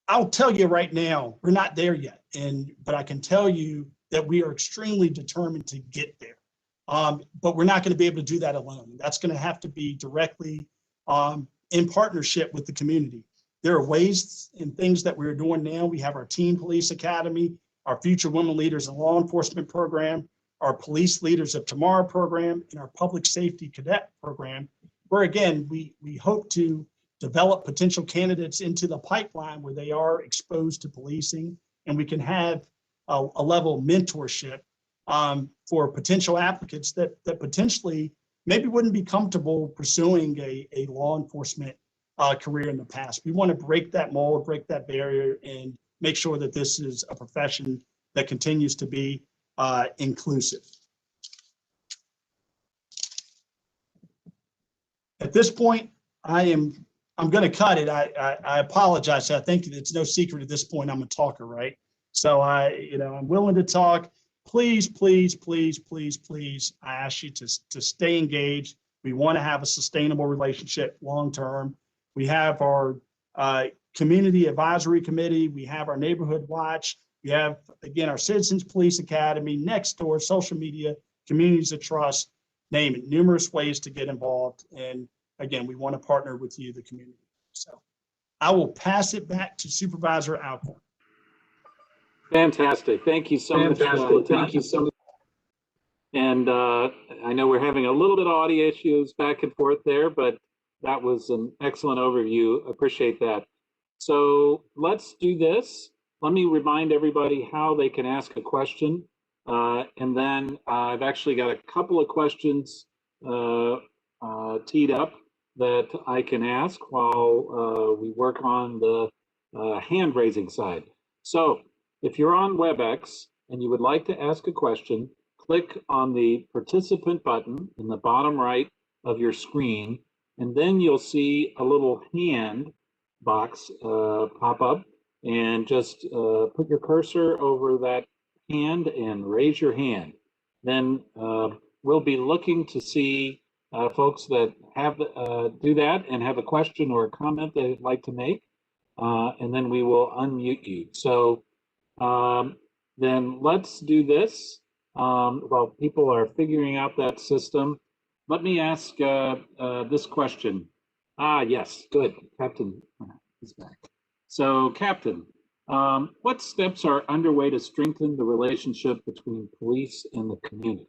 I'll tell you right now, we're not there yet, but I can tell you that we are extremely determined to get there. But we're not going to be able to do that alone. That's going to have to be directly in partnership with the community. There are ways and things that we're doing now. We have our Teen Police Academy, our Future Women Leaders in Law Enforcement program, our Police Leaders of Tomorrow program, and our Public Safety Cadet program, where again, we hope to develop potential candidates into the pipeline where they are exposed to policing, and we can have a level of mentorship for potential applicants that potentially maybe wouldn't be comfortable pursuing a law enforcement career in the past. We want to break that mold, break that barrier, and make sure that this is a profession that continues to be inclusive. At this point, I'm going to cut it. I apologize. I think it's no secret at this point I'm a talker, right? So I'm willing to talk. Please, please, please, please, please, I ask you to stay engaged. We want to have a sustainable relationship long-term. We have our community advisory committee. We have our neighborhood watch. We have, again, our Citizens Police Academy, Nextdoor, social media, communities of trust, name it, numerous ways to get involved. And again, we want to partner with you, the community. So I will pass it back to Supervisor Alcorn. Fantastic. Thank you so much. Thank you so much. And I know we're having a little bit of audio issues back and forth there, but that was an excellent overview. Appreciate that. So let's do this. Let me remind everybody how they can ask a question. And then I've actually got a couple of questions teed up that I can ask while we work on the hand raising side. So if you're on WebEx and you would like to ask a question, click on the participant button in the bottom right of your screen, and then you'll see a little hand box pop up, and just put your cursor over that hand and raise your hand. Then we'll be looking to see folks that have do that and have a question or a comment they'd like to make, and then we will unmute you. So then let's do this. While people are figuring out that system, let me ask this question. Yes, good. Captain is back. So, Captain, what steps are underway to strengthen the relationship between police and the community?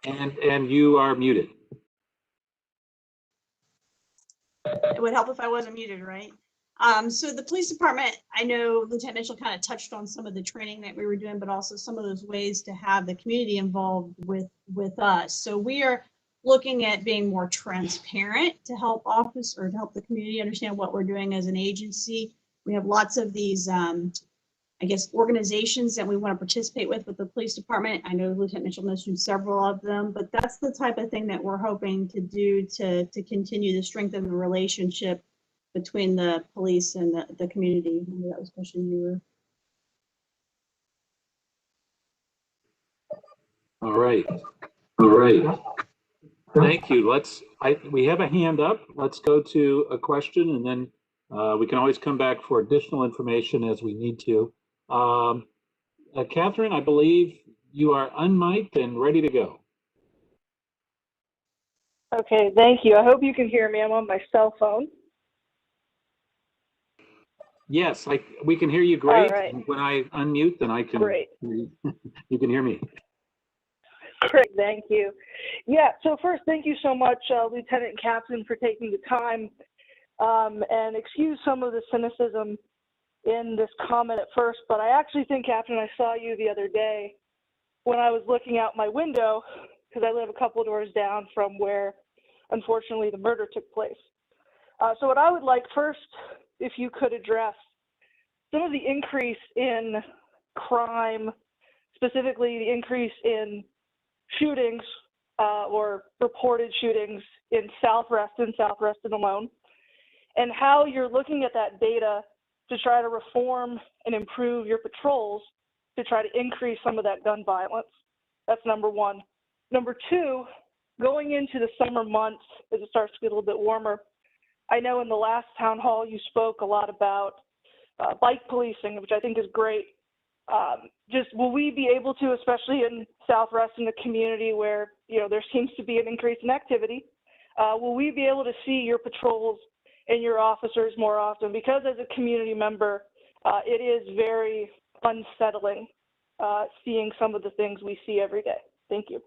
And you are muted. It would help if I wasn't muted, right? So the police department, I know Lieutenant Mitchell kind of touched on some of the training that we were doing, but also some of those ways to have the community involved with us. So we are looking at being more transparent to help to help the community understand what we're doing as an agency. We have lots of these, I guess, organizations that we want to participate with the police department. I know Lieutenant Mitchell mentioned several of them, but that's the type of thing that we're hoping to do to continue to strengthen the relationship between the police and the community. Maybe that was a question you were. All right. All right. Thank you. We have a hand up. Let's go to a question, and then we can always come back for additional information as we need to. Catherine, I believe you are unmiked and ready to go. Okay, thank you. I hope you can hear me. I'm on my cell phone. Yes, we can hear you great. All right. And when I unmute, then I can. Great. You can hear me. Great, thank you. Yeah, so first, thank you so much, Lieutenant and Captain, for taking the time, and excuse some of the cynicism in this comment at first, but I actually think, Captain, I saw you the other day when I was looking out my window, because I live a couple doors down from where, unfortunately, the murder took place. So what I would like first, if you could address some of the increase in crime, specifically the increase in shootings or reported shootings in South Reston alone, and how you're looking at that data to try to reform and improve your patrols to try to increase some of that gun violence? That's number one. Number two, going into the summer months as it starts to get a little bit warmer, I know in the last town hall you spoke a lot about bike policing, which I think is great. Just will we be able to, especially in South Reston, the community where there seems to be an increase in activity, will we be able to see your patrols and your officers more often? Because as a community member, it is very unsettling seeing some of the things we see every day. Thank you.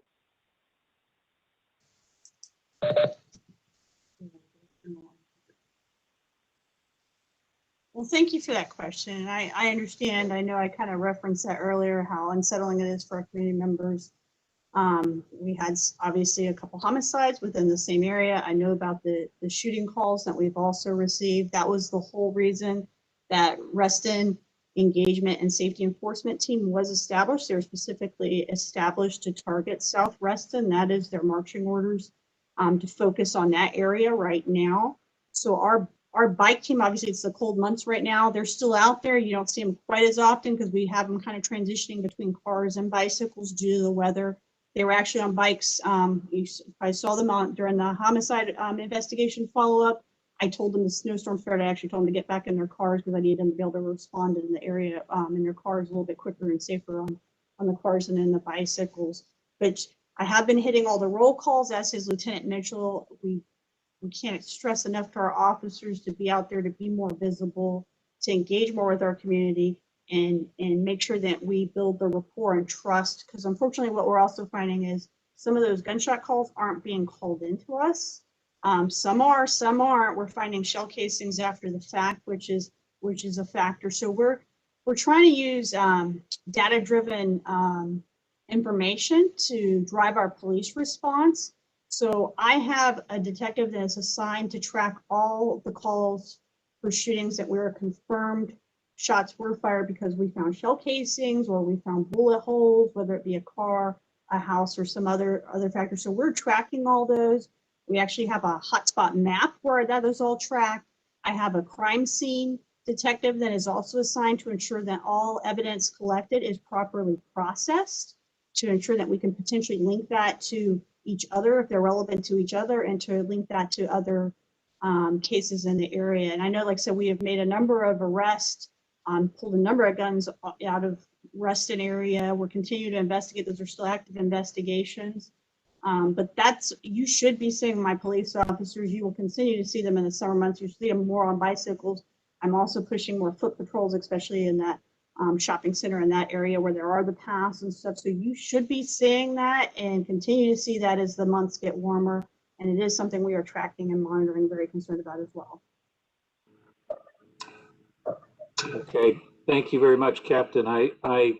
Well, thank you for that question. I understand. I know I kind of referenced that earlier, how unsettling it is for our community members. We had obviously a couple homicides within the same area. I know about the shooting calls that we've also received. That was the whole reason that Reston Engagement and Safety Enforcement Team was established. They were specifically established to target South Reston. That is their marching orders, to focus on that area right now. So our bike team, obviously it's the cold months right now, they're still out there. You don't see them quite as often because we have them kind of transitioning between cars and bicycles due to the weather. They were actually on bikes. I saw them during the homicide investigation follow-up. I told them the snowstorm started. I actually told them to get back in their cars because I needed them to be able to respond in the area in their cars a little bit quicker and safer on the cars and in the bicycles. But I have been hitting all the roll calls, as his Lieutenant Mitchell. We can't stress enough to our officers to be out there, to be more visible, to engage more with our community, and make sure that we build the rapport and trust. Because unfortunately, what we're also finding is some of those gunshot calls aren't being called into us. Some are, some aren't. We're finding shell casings after the fact, which is a factor. So we're trying to use data-driven information to drive our police response. So I have a detective that is assigned to track all the calls for shootings that were confirmed shots were fired because we found shell casings or we found bullet holes, whether it be a car, a house, or some other factor. So we're tracking all those. We actually have a hotspot map where that is all tracked. I have a crime scene detective that is also assigned to ensure that all evidence collected is properly processed, to ensure that we can potentially link that to each other if they're relevant to each other, and to link that to other cases in the area. And I know, like I said, we have made a number of arrests, pulled a number of guns out of Reston area. We're continuing to investigate. Those are still active investigations. But you should be seeing my police officers. You will continue to see them in the summer months. You see them more on bicycles. I'm also pushing more foot patrols, especially in that shopping center in that area where there are the paths and stuff. So you should be seeing that and continue to see that as the months get warmer. And it is something we are tracking and monitoring, very concerned about as well. Okay, thank you very much, Captain. I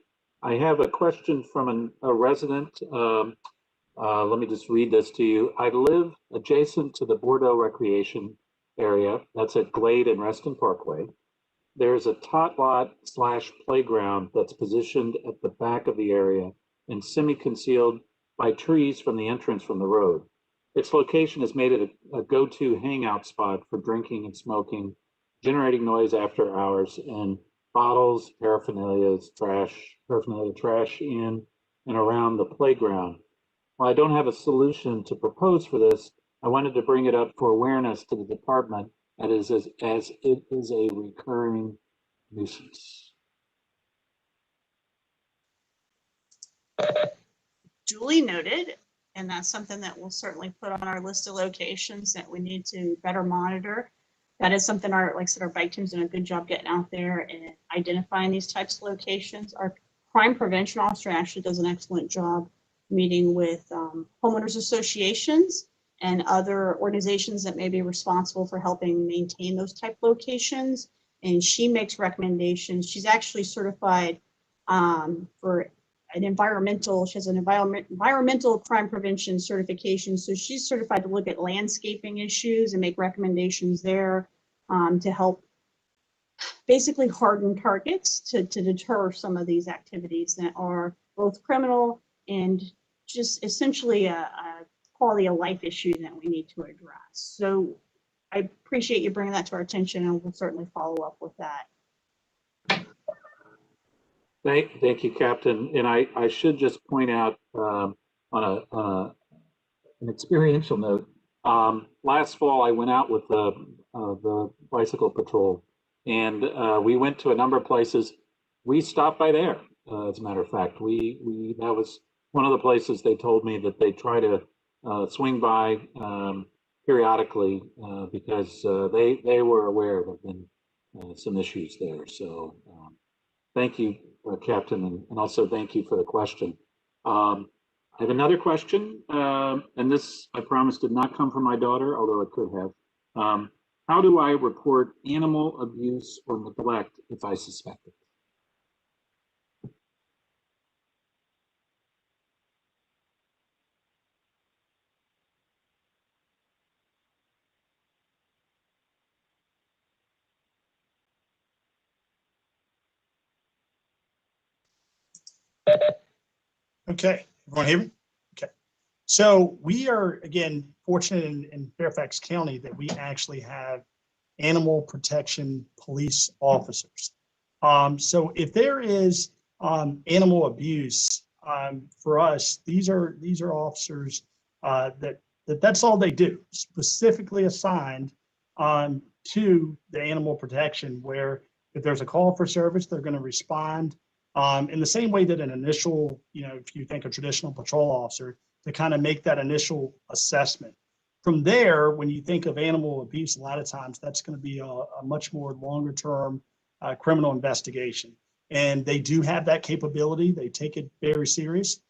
have a question from a resident. Let me just read this to you. I live adjacent to the Bordeaux Recreation area. That's at Glade and Reston Parkway. There's a tot lot / playground that's positioned at the back of the area and semi-concealed by trees from the entrance from the road. Its location has made it a go-to hangout spot for drinking and smoking, generating noise after hours, and bottles, paraphernalia, trash in and around the playground. While I don't have a solution to propose for this, I wanted to bring it up for awareness to the department as it is a recurring nuisance. Duly noted, and that's something that we'll certainly put on our list of locations that we need to better monitor. That is something like I said, our bike team's doing a good job getting out there and identifying these types of locations. Our crime prevention officer actually does an excellent job meeting with homeowners associations and other organizations that may be responsible for helping maintain those type locations. And she makes recommendations. She's actually certified for an she has an environmental crime prevention certification. So she's certified to look at landscaping issues and make recommendations there to help basically harden targets to deter some of these activities that are both criminal and just essentially a quality of life issue that we need to address. So I appreciate you bringing that to our attention, and we'll certainly follow up with that. Thank you, Captain. And I should just point out on an experiential note. Last fall, I went out with the bicycle patrol, and we went to a number of places. We stopped by there, as a matter of fact. That was one of the places they told me that they try to swing by periodically because they were aware there have been some issues there. So thank you, Captain, and also thank you for the question. I have another question, and this, I promise, did not come from my daughter, although it could have. How do I report animal abuse or neglect if I suspect it? Okay, everyone hear me? Okay. So we are, again, fortunate in Fairfax County that we actually have animal protection police officers. So if there is animal abuse, for us, these are officers that's all they do, specifically assigned to the animal protection, where if there's a call for service, they're going to respond in the same way that an initial, if you think a traditional patrol officer, to kind of make that initial assessment. From there, when you think of animal abuse, a lot of times that's going to be a much more longer term criminal investigation. And they do have that capability. They take it very serious.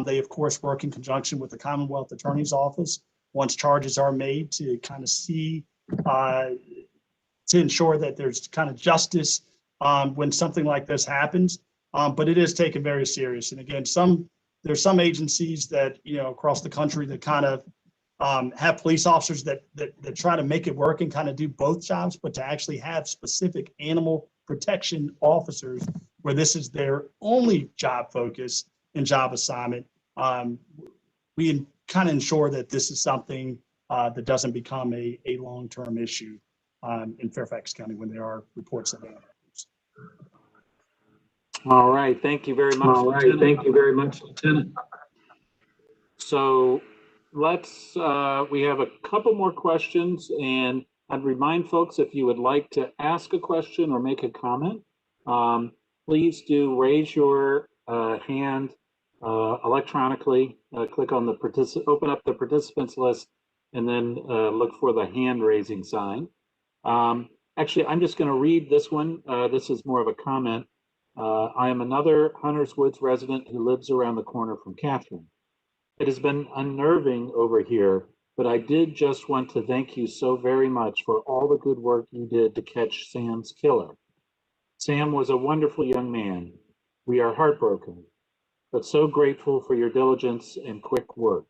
They, of course, work in conjunction with the Commonwealth Attorney's Office once charges are made to kind of see, to ensure that there's kind of justice when something like this happens. But it is taken very serious. And again, there's some agencies that, across the country that kind of have police officers that try to make it work and kind of do both jobs, but to actually have specific animal protection officers where this is their only job focus and job assignment, we kind of ensure that this is something that doesn't become a long-term issue in Fairfax County when there are reports of animal abuse. All right, thank you very much. All right, thank you very much, Lieutenant. So let's, we have a couple more questions, and I'd remind folks, if you would like to ask a question or make a comment, please do raise your hand electronically, click on the open up the participants list, and then look for the hand raising sign. Actually, I'm just going to read this one. This is more of a comment. I am another Hunters Woods resident who lives around the corner from Catherine. It has been unnerving over here, but I did just want to thank you so very much for all the good work you did to catch Sam's killer. Sam was a wonderful young man. We are heartbroken, but so grateful for your diligence and quick work.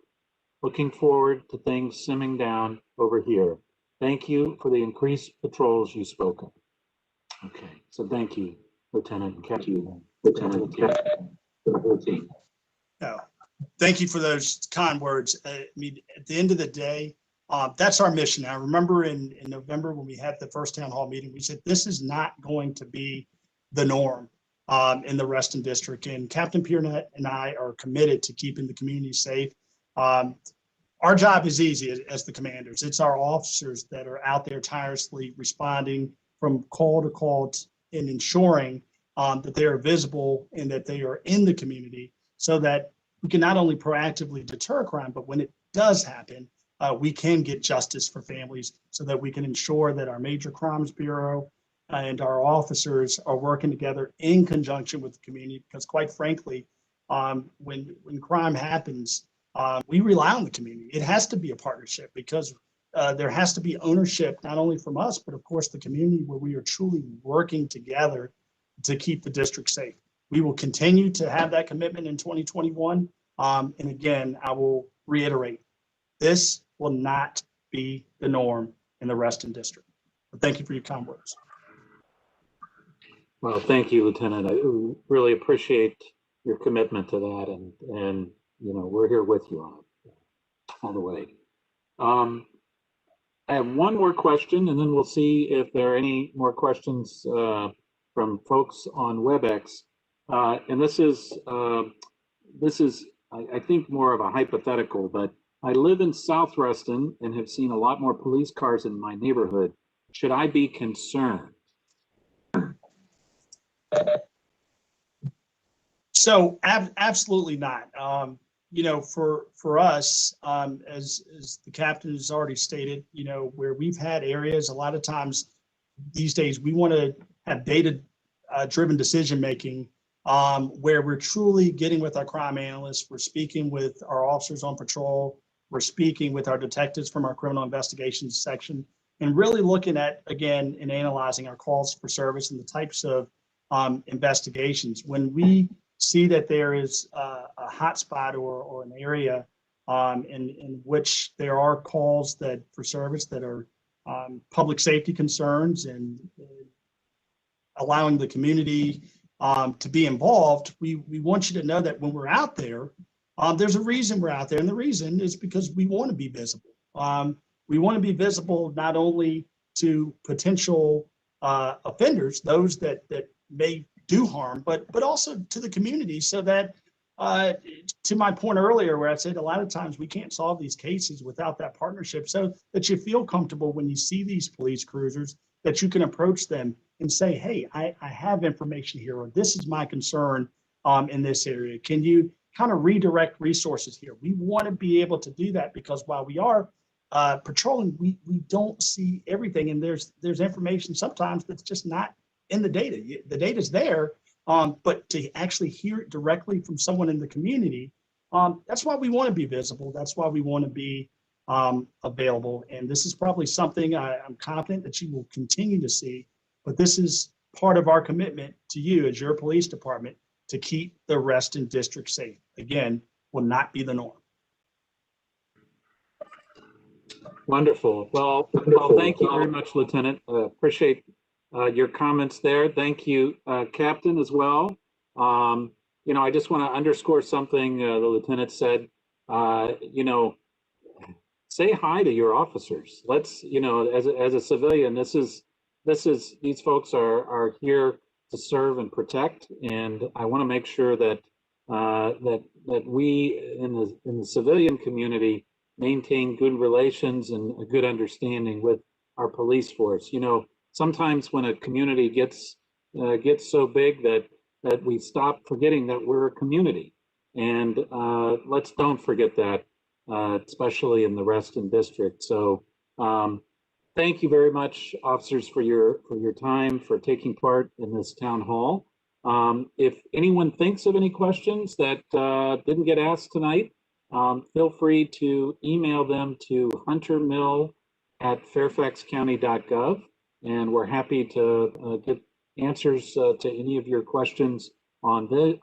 Looking forward to things simming down over here. Thank you for the increased patrols you spoke of. Okay, so thank you, Lieutenant and Captain. Lieutenant Captain, the whole team. No. Thank you for those kind words. I mean, at the end of the day, that's our mission. Now, remember in November when we had the first town hall meeting, we said this is not going to be the norm in the Reston District. And Captain Piernet and I are committed to keeping the community safe. Our job is easy as the commanders. It's our officers that are out there tirelessly responding from call to call and ensuring that they are visible and that they are in the community so that we can not only proactively deter crime, but when it does happen, we can get justice for families so that we can ensure that our Major Crimes Bureau and our officers are working together in conjunction with the community. Because quite frankly, when crime happens, we rely on the community. It has to be a partnership because there has to be ownership, not only from us, but of course the community, where we are truly working together to keep the district safe. We will continue to have that commitment in 2021. And again, I will reiterate, this will not be the norm in the Reston District. But thank you for your kind words. Well, thank you, Lieutenant. I really appreciate your commitment to that, and we're here with you on it all the way. I have one more question, and then we'll see if there are any more questions from folks on WebEx. and this is I think more of a hypothetical, but I live in South Ruston and have seen a lot more police cars in my neighborhood. Should I be concerned? So absolutely not. You know, for us, as the captain has already stated, you know, where we've had areas, a lot of times these days we want to have data driven decision making, where we're truly getting with our crime analysts, we're speaking with our officers on patrol, we're speaking with our detectives from our criminal investigations section, and really looking at, again, and analyzing our calls for service and the types of investigations. When we see that there is a hotspot or an area in which there are calls that for service that are public safety concerns and allowing the community to be involved, we want you to know that when we're out there, there's a reason we're out there, and the reason is because we want to be visible. We want to be visible not only to potential offenders, those that may do harm, but also to the community, so that to my point earlier where I said a lot of times we can't solve these cases without that partnership, so that you feel comfortable when you see these police cruisers, that you can approach them and say, hey, I have information here, or this is my concern in this area. Can you kind of redirect resources here? We want to be able to do that, because while we are patrolling, we don't see everything, and there's information sometimes that's just not in the data. The data's there, but to actually hear it directly from someone in the community, that's why we want to be visible. That's why we want to be available. And this is probably something I'm confident that you will continue to see, but this is part of our commitment to you as your police department to keep the Reston district safe. Again, will not be the norm. Wonderful. Well, thank you very much, Lieutenant. Appreciate your comments there. Thank you, Captain, as well. You know, I just want to underscore something the Lieutenant said. You know, say hi to your officers. Let's, you know, as a civilian, these folks are here to serve and protect, and I want to make sure that that we in the civilian community maintain good relations and a good understanding with our police force. You know, sometimes when a community gets so big that we stop forgetting that we're a community, and let's don't forget that, especially in the Reston district. So thank you very much, officers, for your time, for taking part in this town hall. If anyone thinks of any questions that didn't get asked tonight, feel free to email them to huntermill@fairfaxcounty.gov, and we're happy to get answers to any of your questions on the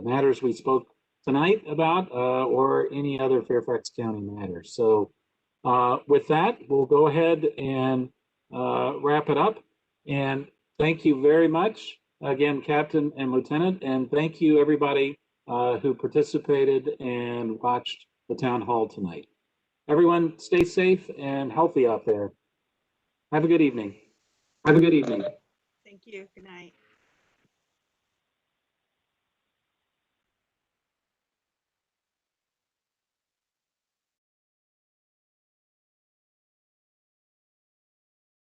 matters we spoke tonight about, or any other Fairfax County matters. So with that, we'll go ahead and wrap it up. And thank you very much again, Captain and Lieutenant, and thank you everybody who participated and watched the town hall tonight. Everyone stay safe and healthy out there. Have a good evening. Have a good evening. Thank you. Good night.